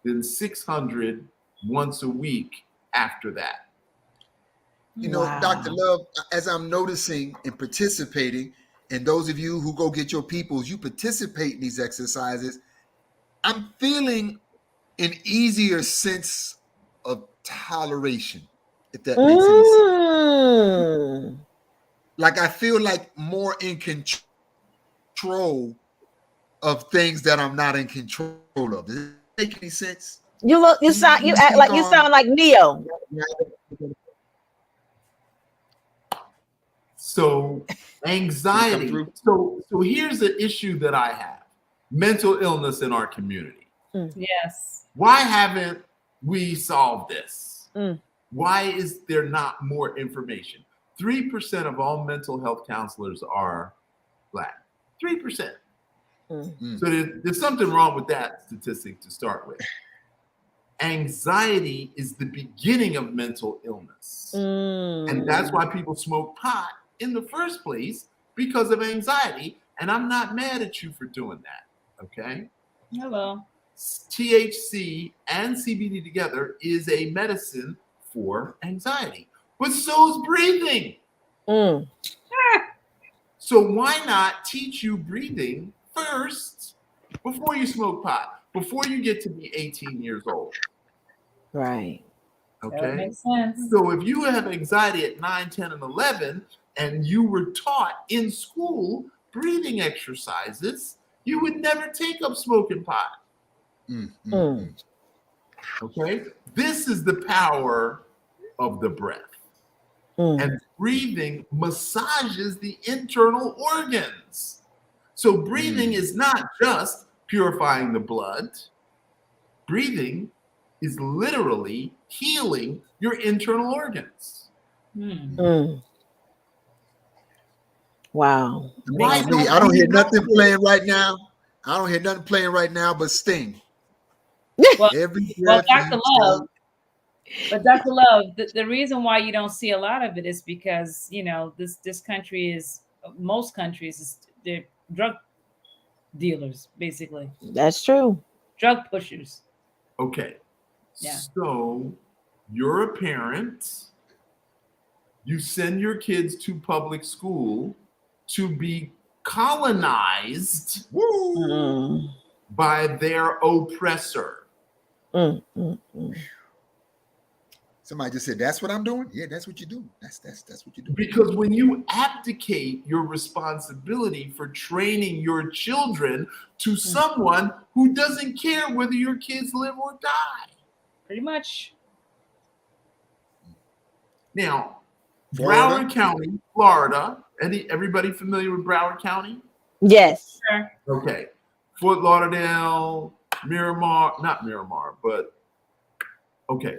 S6: than 600 once a week after that.
S2: You know,
S5: Wow.
S2: Dr. Love, as I'm noticing and participating, and those of you who go get your peoples, you participate in these exercises, I'm feeling an easier sense of toleration, if that makes any sense. Like I feel like more in control of things that I'm not in control of. Does it make any sense?
S5: You act like you sound like Neo.
S6: So anxiety. So here's the issue that I have. Mental illness in our community.
S4: Yes.
S6: Why haven't we solved this? Why is there not more information? 3% of all mental health counselors are Black. 3%. So there's something wrong with that statistic to start with. Anxiety is the beginning of mental illness. And that's why people smoke pot in the first place, because of anxiety. And I'm not mad at you for doing that. Okay?
S4: Hello.
S6: THC and CBD together is a medicine for anxiety. But so is breathing. So why not teach you breathing first before you smoke pot, before you get to be 18 years old?
S5: Right.
S6: Okay.
S4: That makes sense.
S6: So if you have anxiety at 9, 10, and 11, and you were taught in school breathing exercises, you would never take up smoking pot. Okay. This is the power of the breath. And breathing massages the internal organs. So breathing is not just purifying the blood. Breathing is literally healing your internal organs.
S5: Wow.
S6: Why
S2: I don't hear nothing playing right now. I don't hear nothing playing right now but Sting.
S4: Well,
S2: Every
S4: well,
S2: breath
S4: Dr.
S2: you
S4: Love, but Dr. Love, the reason why you don't see a lot of it is because, you know, this country is, most countries, they're drug dealers, basically.
S5: That's true.
S4: Drug pushers.
S6: Okay.
S4: Yeah.
S6: So you're a parent. You send your kids to public school to be colonized by their oppressor.
S2: Somebody just said, "That's what I'm doing." Yeah, that's what you do. That's what you do.
S6: Because when you abdicate your responsibility for training your children to someone who doesn't care whether your kids live or die.
S4: Pretty much.
S6: Now,
S2: Florida.
S6: Broward County, Florida, Everybody familiar with Broward County?
S5: Yes.
S4: Sure.
S6: Okay. Fort Lauderdale, Miramar, not Miramar, but okay.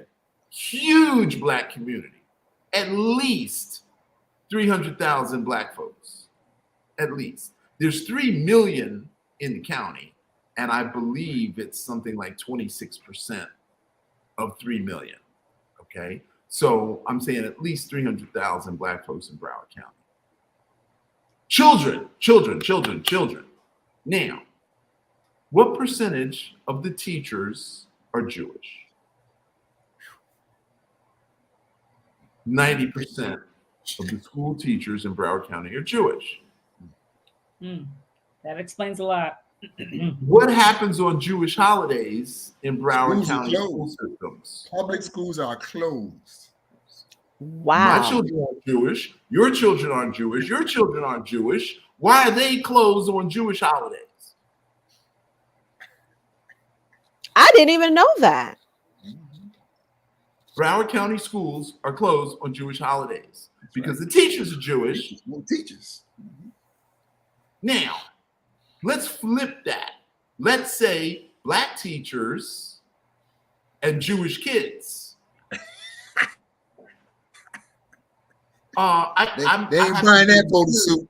S6: Huge black community. At least 300,000 black folks. At least. There's 3 million in the county, and I believe it's something like 26% of 3 million. Okay. So I'm saying at least 300,000 black folks in Broward County. Children. Now, what percentage of the teachers are Jewish? 90% of the school teachers in Broward County are Jewish.
S4: That explains a lot.
S6: What happens on Jewish holidays in Broward
S2: Schools are
S6: County school
S2: closed.
S6: systems?
S2: Public schools are closed.
S5: Wow.
S6: My children aren't Jewish. Your children aren't Jewish. Your children aren't Jewish. Why are they closed on Jewish holidays?
S5: I didn't even know that.
S6: Broward County schools are closed on Jewish holidays because the teachers are Jewish.
S2: Well, teachers.
S6: Now, let's flip that. Let's say black teachers and Jewish kids.
S2: They
S6: I
S2: ain't
S6: have
S2: buying
S6: to be
S2: that photo
S6: excused.
S2: suit.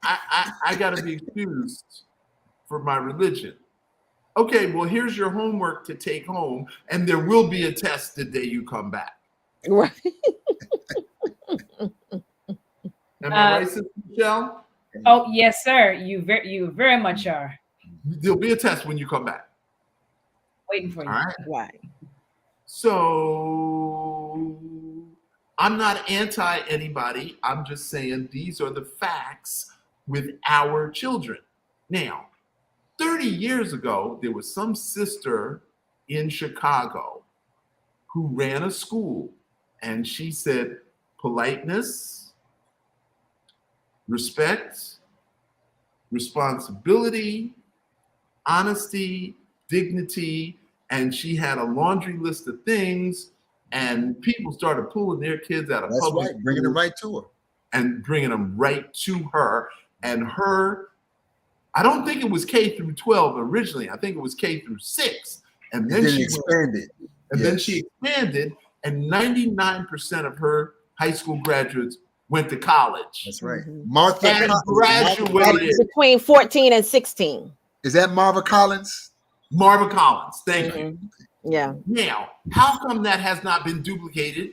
S6: I got to be excused for my religion. Okay, well, here's your homework to take home, and there will be a test the day you come back.
S5: Right.
S6: Am I right, Sister Michelle?
S4: Oh yes, sir. You very much are.
S6: There'll be a test when you come back.
S4: Waiting for you.
S6: All right.
S5: Right.
S6: So I'm not anti anybody. I'm just saying these are the facts with our children. Now, 30 years ago, there was some sister in Chicago who ran a school, and she said politeness, respect, responsibility, honesty, dignity, and she had a laundry list of things, and people started pulling their kids out of
S2: That's
S6: public
S2: right. Bringing them
S6: schools
S2: right to her.
S6: and bringing them right to her. And her, I don't think it was K through 12 originally. I think it was K through 6. And then she
S2: expanded.
S6: and then she expanded, and 99% of her high school graduates went to college.
S2: That's right.
S5: Mhm.
S2: Martha
S6: And
S2: Collins.
S6: graduated.
S5: Between 14 and 16.
S2: Is that Marva Collins?
S6: Marva Collins, thank you.
S5: Mhm. Yeah.
S6: Now, how come that has not been duplicated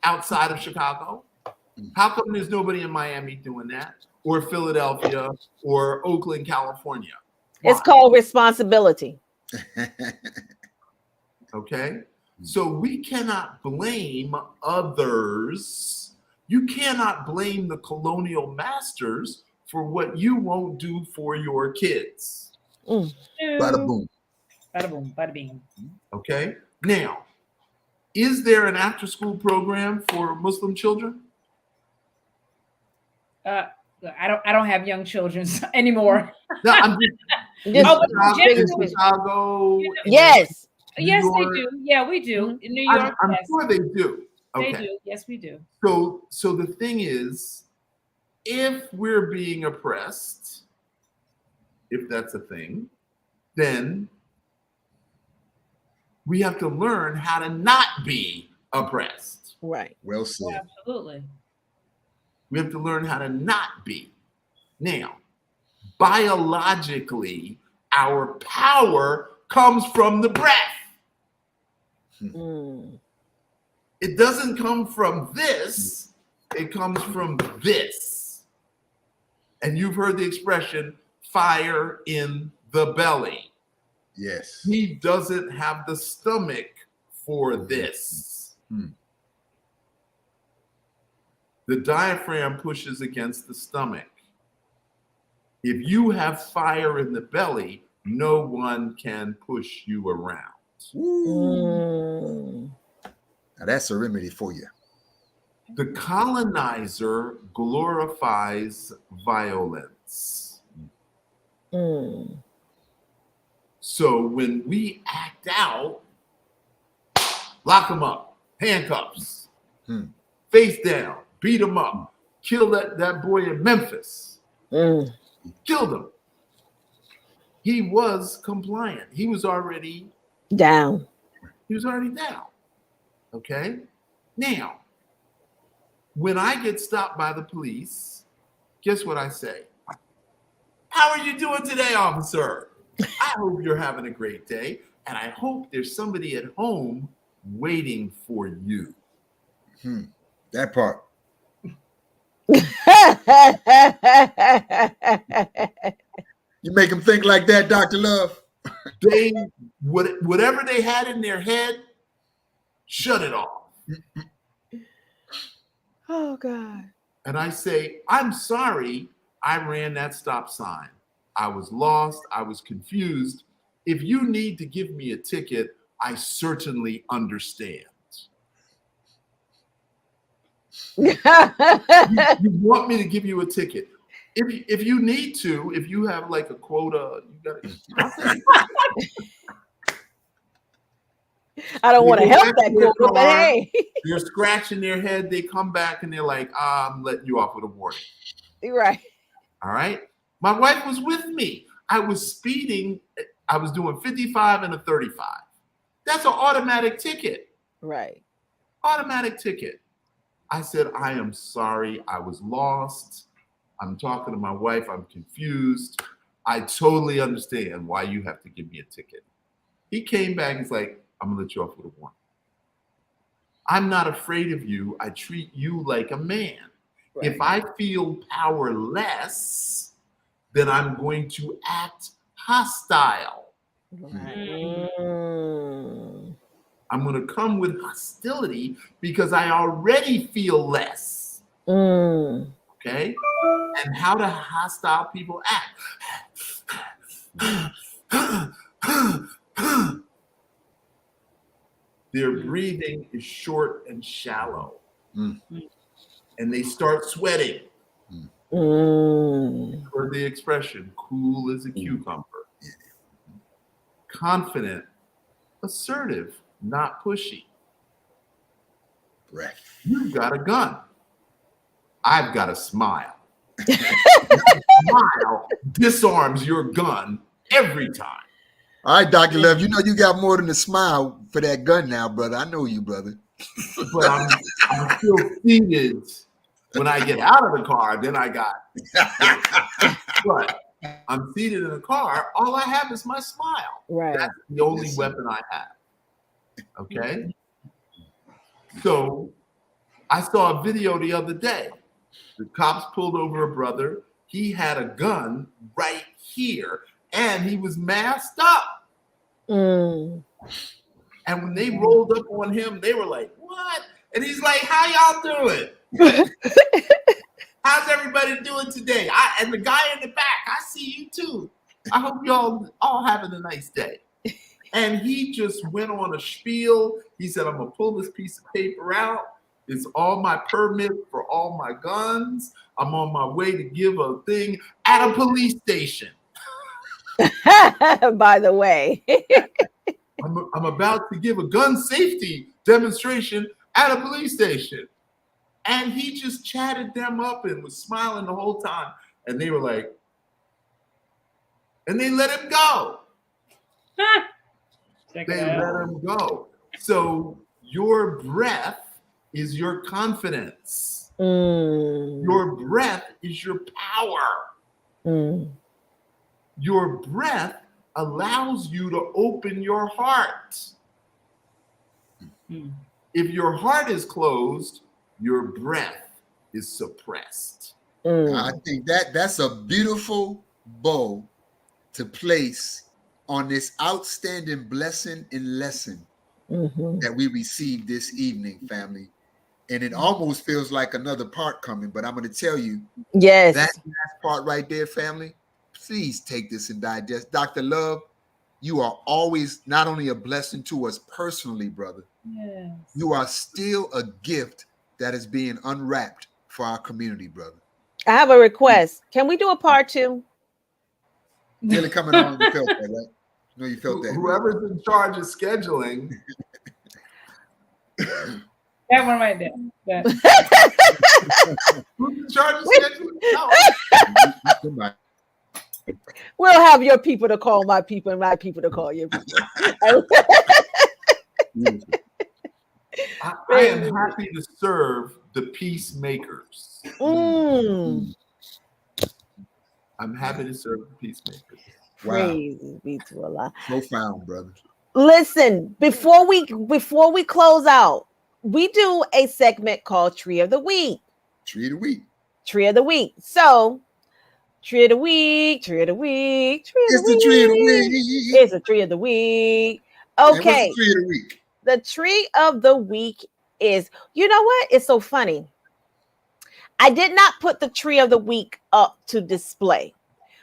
S6: outside of Chicago? How come there's nobody in Miami doing that, or Philadelphia, or Oakland, California?
S5: It's
S6: Why?
S5: called responsibility.
S6: Okay, so we cannot blame others. You cannot blame the colonial masters for what you won't do for your kids.
S2: Bada boom.
S4: Bada boom. Bada bing.
S6: Okay, now, is there an after-school program for Muslim children?
S4: I don't have young children anymore.
S6: No, I'm
S5: Just-
S4: Oh, but
S6: in
S4: Chicago-
S6: Chicago.
S5: Yes.
S6: New
S4: Yes,
S6: York.
S4: they do. Yeah, we do.
S5: Mhm.
S4: In New York,
S6: I'm
S4: yes,
S6: sure they do.
S4: they
S6: Okay.
S4: do. Yes, we do.
S6: So the thing is, if we're being oppressed, if that's a thing, then we have to learn how to not be oppressed.
S5: Right.
S2: Well
S4: Oh,
S2: said.
S4: absolutely.
S6: We have to learn how to not be. Now, biologically, our power comes from the breath.
S5: Mm.
S6: It doesn't come from this, it comes from this. And you've heard the expression fire in the belly.
S2: Yes.
S6: He doesn't have the stomach for this. The diaphragm pushes against the stomach. If you have fire in the belly, no one can push you around.
S5: Mm.
S2: Now that's a remedy for you.
S6: The colonizer glorifies violence.
S5: Mm.
S6: So when we act out, lock them up, handcuffs, face down, beat them up, killed that boy in Memphis. Killed him. He was compliant. He was already
S5: Down.
S6: down. Okay? Now, when I get stopped by the police, guess what I say? How are you doing today, officer? I hope you're having a great day, and I hope there's somebody at home waiting for you.
S2: That part. You make them think like that, Dr. Love.
S6: Whatever they had in their head, shut it off.
S5: Oh God.
S6: And I say, I'm sorry I ran that stop sign. I was lost. I was confused. If you need to give me a ticket, I certainly understand. You want me to give you a ticket? If you need to, if you have like a quota, you gotta.
S5: I don't want to help that quota, but hey.
S6: They're scratching their head. They come back and they're like, I'm letting you off with a warning.
S5: Right.
S6: All right. My wife was with me. I was speeding. I was doing 55 and a 35. That's an automatic ticket.
S5: Right.
S6: Automatic ticket. I said, I am sorry. I was lost. I'm talking to my wife. I'm confused. I totally understand why you have to give me a ticket. He came back. He's like, I'm going to let you off with a warning. I'm not afraid of you. I treat you like a man. Right. If I feel powerless, then I'm going to act hostile.
S5: Right.
S6: I'm going to come with hostility because I already feel less. Okay? And how do hostile people act? Their breathing is short and shallow. And they start sweating. Or the expression, cool as a cucumber. Confident, assertive, not pushy.
S2: Breath.
S6: You've got a gun. I've got a smile. Smile disarms your gun every time.
S2: All right, Dr. Love, you know you got more than a smile for that gun now, brother. I know you, brother.
S6: But I'm still seated. When I get out of the car, then I got. But I'm seated in a car. All I have is my smile.
S5: Right.
S6: That's the only weapon I have. Okay. So I saw a video the other day. The cops pulled over a brother. He had a gun right here, and he was masked up. And when they rolled up on him, they were like, "What?" And he's like, "How y'all doing? How's everybody doing today? And the guy in the back, I see you too. I hope y'all all having a nice day." And he just went on a spiel. He said, "I'm gonna pull this piece of paper out. It's all my permit for all my guns. I'm on my way to give a thing at a police station."
S5: By the way.
S6: I'm about to give a gun safety demonstration at a police station. And he just chatted them up and was smiling the whole time. And they were like, and they let him go. They let him go. So your breath is your confidence. Your breath is your power. Your breath allows you to open your heart. If your heart is closed, your breath is suppressed.
S2: I think that's a beautiful bow to place on this outstanding blessing and lesson that we received this evening, family. And it almost feels like another part coming, but I'm going to tell you,
S5: yes,
S2: that last part right there, family, please take this and digest. Dr. Love, you are always not only a blessing to us personally, brother, you are still a gift that is being unwrapped for our community, brother.
S5: I have a request. Can we do a part 2?
S2: Really coming on, you felt that, right? You know you felt that.
S6: Whoever's in charge of scheduling.
S4: That one right there. That-
S6: Who's in charge of scheduling? No.
S5: We'll have your people to call my people and my people to call your people.
S6: I am happy to serve the peacemakers.
S5: Mm.
S6: I'm happy to serve the peacemakers.
S5: Praise be to Allah.
S2: Profound, brother.
S5: Listen, before we close out, we do a segment called Tree of the Week.
S2: Tree of the week.
S5: Tree of the Week. So, Tree of the Week, Tree of the Week, Tree of
S2: It's
S5: the
S2: the tree of the
S5: Week.
S2: week.
S5: It's a Tree of the Week.
S2: And what's
S5: Okay.
S2: the tree of the week?
S5: The Tree of the Week is, you know what? It's so funny. I did not put the Tree of the Week up to display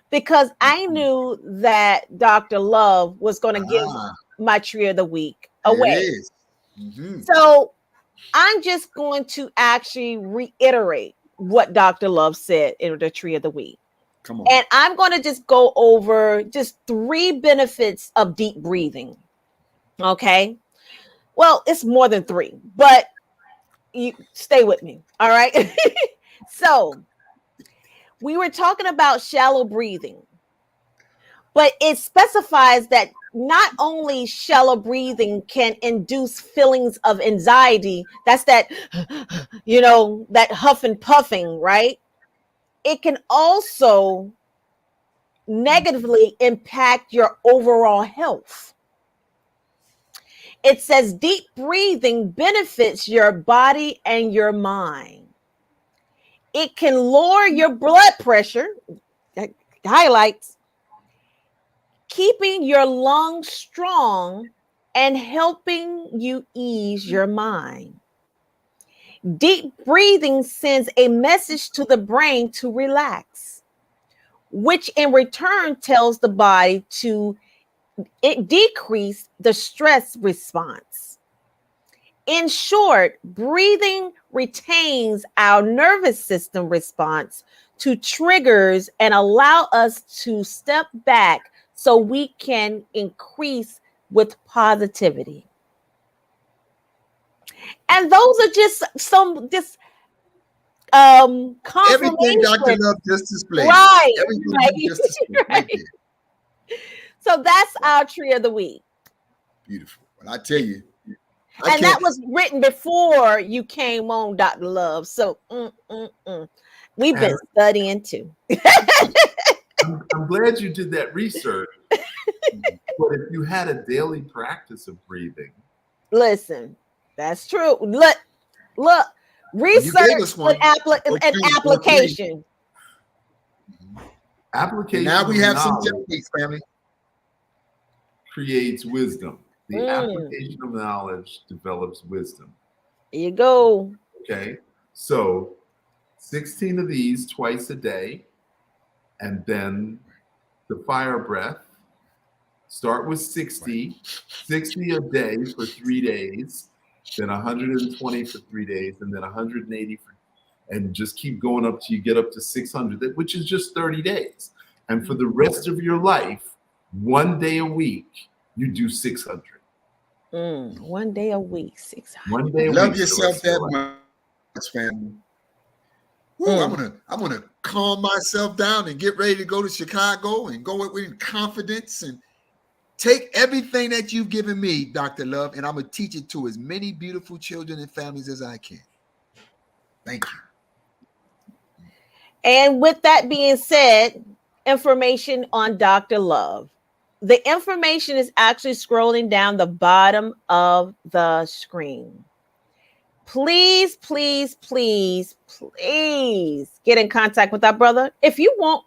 S5: because I knew that Dr. Love was going to give my Tree of the Week away.
S2: It is. Mhm.
S5: So I'm just going to actually reiterate what Dr. Love said in the Tree of the Week.
S2: Come on.
S5: And I'm going to just go over just 3 benefits of deep breathing. Okay. Well, it's more than 3, but you stay with me. All right. So we were talking about shallow breathing, but it specifies that not only shallow breathing can induce feelings of anxiety, that's that, that huff and puffing, right? It can also negatively impact your overall health. It says deep breathing benefits your body and your mind. It can lower your blood pressure, highlights, keeping your lungs strong and helping you ease your mind. Deep breathing sends a message to the brain to relax, which in return tells the body to decrease the stress response. In short, breathing retains our nervous system response to triggers and allow us to step back so we can increase with positivity. And those are just some
S2: Everything
S5: confirmation.
S2: Dr. Love just displayed.
S5: Right.
S2: Everything
S5: Right.
S2: he just displayed right there.
S5: So that's our Tree of the Week.
S2: Beautiful. Well, I tell you.
S5: And that was written before you came on, Dr. Love. So we've been studying too.
S6: I'm glad you did that research. But if you had a daily practice of breathing,
S5: Listen, that's true. Look, research and application.
S6: application.
S2: And now we have some
S6: knowledge
S2: techniques, family.
S6: creates wisdom. The application of knowledge develops wisdom.
S5: There you go.
S6: Okay, so 16 of these twice a day, and then the fire breath. Start with 60 a day for 3 days, then 120 for 3 days, and then 180 and just keep going up till you get up to 600, which is just 30 days. And for the rest of your life, 1 day a week, you do 600.
S5: 1 day a week, 600.
S6: 1 day a
S2: Love
S6: week.
S2: yourself that much, family. I'm gonna calm myself down and get ready to go to Chicago and go with confidence and take everything that you've given me, Dr. Love, and I'm gonna teach it to as many beautiful children and families as I can. Thank you.
S5: And with that being said, information on Dr. Love. The information is actually scrolling down the bottom of the screen. Please, please, please, please get in contact with our brother. If you want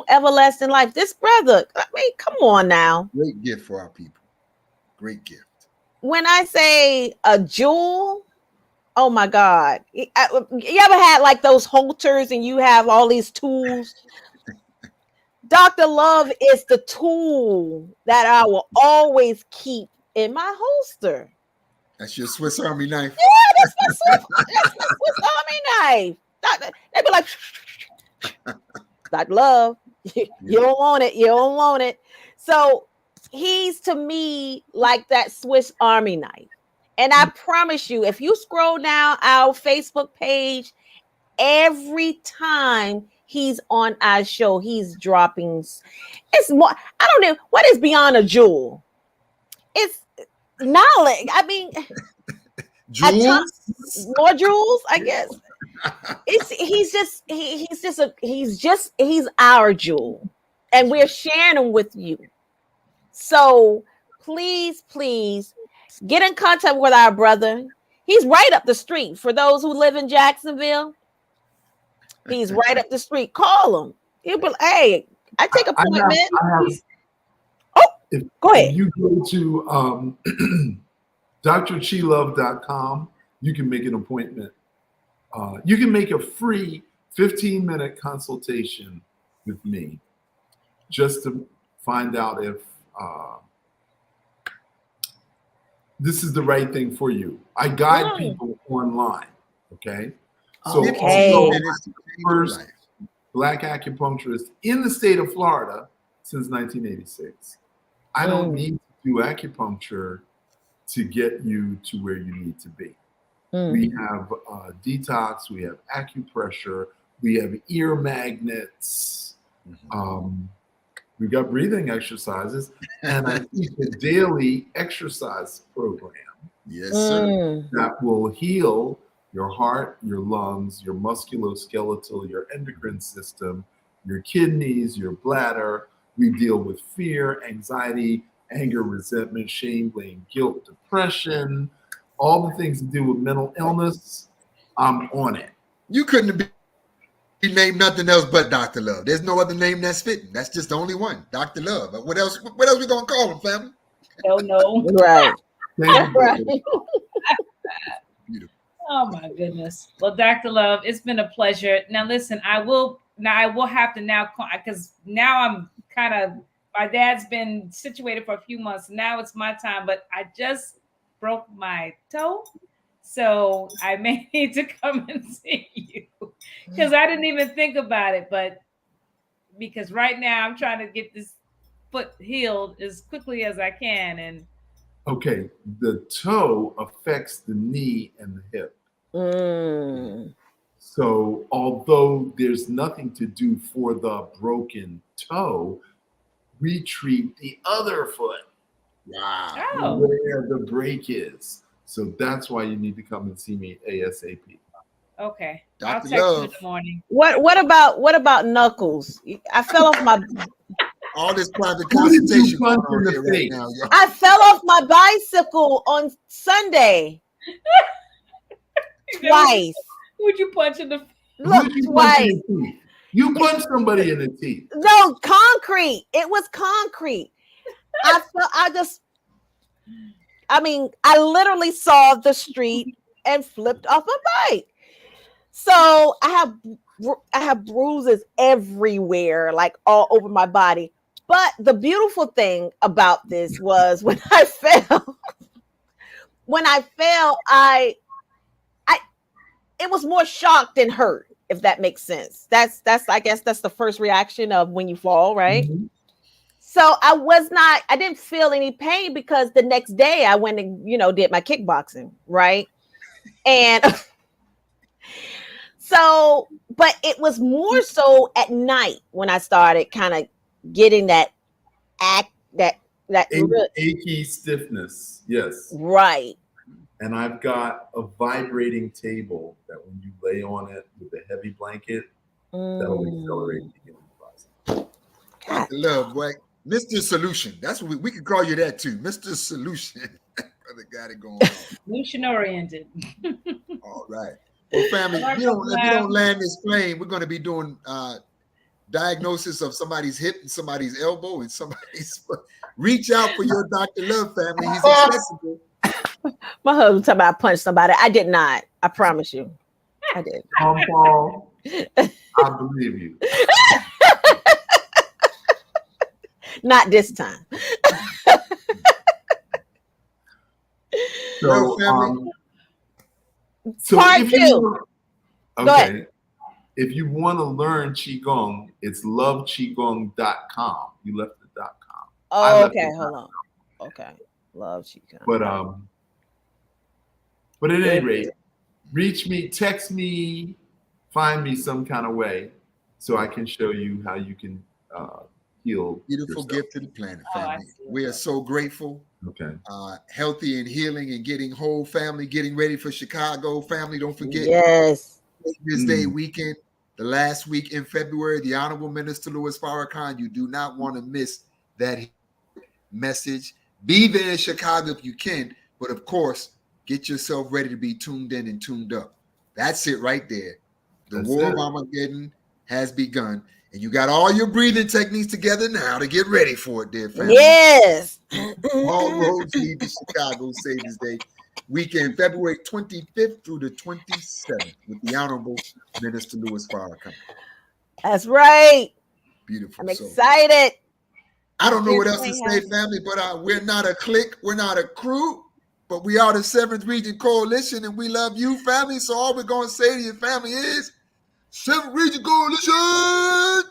S5: everlasting life, this brother, I mean, come on now.
S2: Great gift for our people. Great gift.
S5: When I say a jewel, oh my God. You ever had like those holsters and you have all these tools? Dr. Love is the tool that I will always keep in my holster.
S2: That's your Swiss Army knife.
S5: Yeah, that's my Swiss Army knife. They be like, Dr. Love, you don't want it. You don't want it. So he's to me like that Swiss Army knife. And I promise you, if you scroll down our Facebook page, every time he's on our show, he's dropping. It's more. I don't know what is beyond a jewel. It's knowledge. I mean,
S2: Jules?
S5: more jewels, I guess. He's our jewel, and we're sharing them with you. So please get in contact with our brother. He's right up the street. For those who live in Jacksonville, he's right up the street. Call him. He'll be like, hey, I take appointment. Go ahead.
S6: If you go to drchilove.com, you can make an appointment. You can make a free 15-minute consultation with me just to find out if this is the right thing for you. I guide people online, okay? So also, I'm the first Black acupuncturist in the state of Florida since 1986. I don't need to do acupuncture to get you to where you need to be. We have detox, we have acupressure, we have ear magnets, we got breathing exercises, and I teach a daily exercise program.
S2: Yes, sir.
S6: That will heal your heart, your lungs, your musculoskeletal, your endocrine system, your kidneys, your bladder. We deal with fear, anxiety, anger, resentment, shame, blame, guilt, depression, all the things to do with mental illness. I'm on it.
S2: You couldn't be named nothing else but Dr. Love. There's no other name that's fitting. That's just the only one, Dr. Love. But what else we gonna call him, family?
S4: No.
S5: Right.
S6: Right.
S2: Beautiful.
S4: Oh my goodness. Well, Dr. Love, it's been a pleasure. Now listen, I will have to because now I'm kind of, my dad's been situated for a few months. Now it's my time, but I just broke my toe. So I may need to come and see you because I didn't even think about it. But because right now I'm trying to get this foot healed as quickly as I can. And
S6: Okay, the toe affects the knee and the hip. So although there's nothing to do for the broken toe, we treat the other foot.
S2: Wow.
S6: Where the break is. So that's why you need to come and see me ASAP.
S4: okay,
S2: Dr.
S4: I'll text you
S2: Love.
S4: in the morning.
S5: What about Knuckles? I fell off my
S2: All this private
S6: Who did you
S2: consultation
S6: punch
S2: going
S6: in
S2: on
S6: the
S2: here right
S6: face?
S2: now, y'all.
S5: I fell off my bicycle on Sunday twice.
S4: Who'd you punch in the
S5: Look,
S6: Who'd you punch
S5: twice.
S6: in the teeth? You punched somebody in the teeth.
S5: No, concrete. It was concrete. I literally saw the street and flipped off my bike. So I have bruises everywhere, like all over my body. But the beautiful thing about this was when I fell, it was more shocked than hurt, if that makes sense. That's I guess that's the first reaction of when you fall, right?
S6: Mhm.
S5: So I didn't feel any pain because the next day I went and, did my kickboxing, right? And so, but it was more so at night when I started kind of getting that
S6: Achy stiffness. Yes.
S5: right.
S6: And I've got a vibrating table that when you lay on it with a heavy blanket, that'll accelerate the healing process.
S2: Dr. Love, boy. Mr. Solution. That's what we could call you that too. Mr. Solution. Brother got it going on.
S4: solution oriented?
S2: All right. Well, family, if you don't land this plane, we're going to be doing diagnosis of somebody's hip and somebody's elbow and somebody's foot. Reach out for your Dr. Love, family. He's accessible.
S5: My husband told me I punched somebody. I did not. I promise you. I did.
S6: Paul, I believe you.
S5: Not this time.
S6: So,
S5: Part
S6: if you
S5: two.
S6: wanna-
S5: Go
S6: okay. If you want to learn Qigong, it's loveqigong.com. You left the .com.
S5: Oh, okay, hold on. Okay. Love Chica.
S6: But But at any rate, reach me, text me, find me some kind of way so I can show you how you can heal.
S2: Beautiful
S6: yourself.
S2: gift to the planet,
S4: Oh, I
S2: family.
S4: see.
S2: We are so grateful.
S6: Okay.
S2: Healthy and healing and getting whole, family, getting ready for Chicago, family. Don't forget
S5: Yes.
S2: this day weekend, the last week in February, the Honorable Minister Louis Farrakhan. You do not want to miss that message. Be there in Chicago if you can, but of course, get yourself ready to be tuned in and tuned up. That's it right there. The
S6: That's
S2: war
S6: it.
S2: of Armageddon has begun, and you got all your breathing techniques together now to get ready for it, dear family.
S5: Yes.
S2: All roads lead to Chicago Saviors Day weekend, February 25th through the 27th, with the Honorable Minister Louis Farrakhan.
S5: That's right.
S2: Beautiful.
S5: I'm
S2: So,
S5: excited.
S2: I don't know what else to
S5: This
S2: say,
S5: thing
S2: family, but we're not a clique, we're not a crew, but we are the 7th Region Coalition, and we love you, family. So all we're going to say to your family is 7th Region Coalition.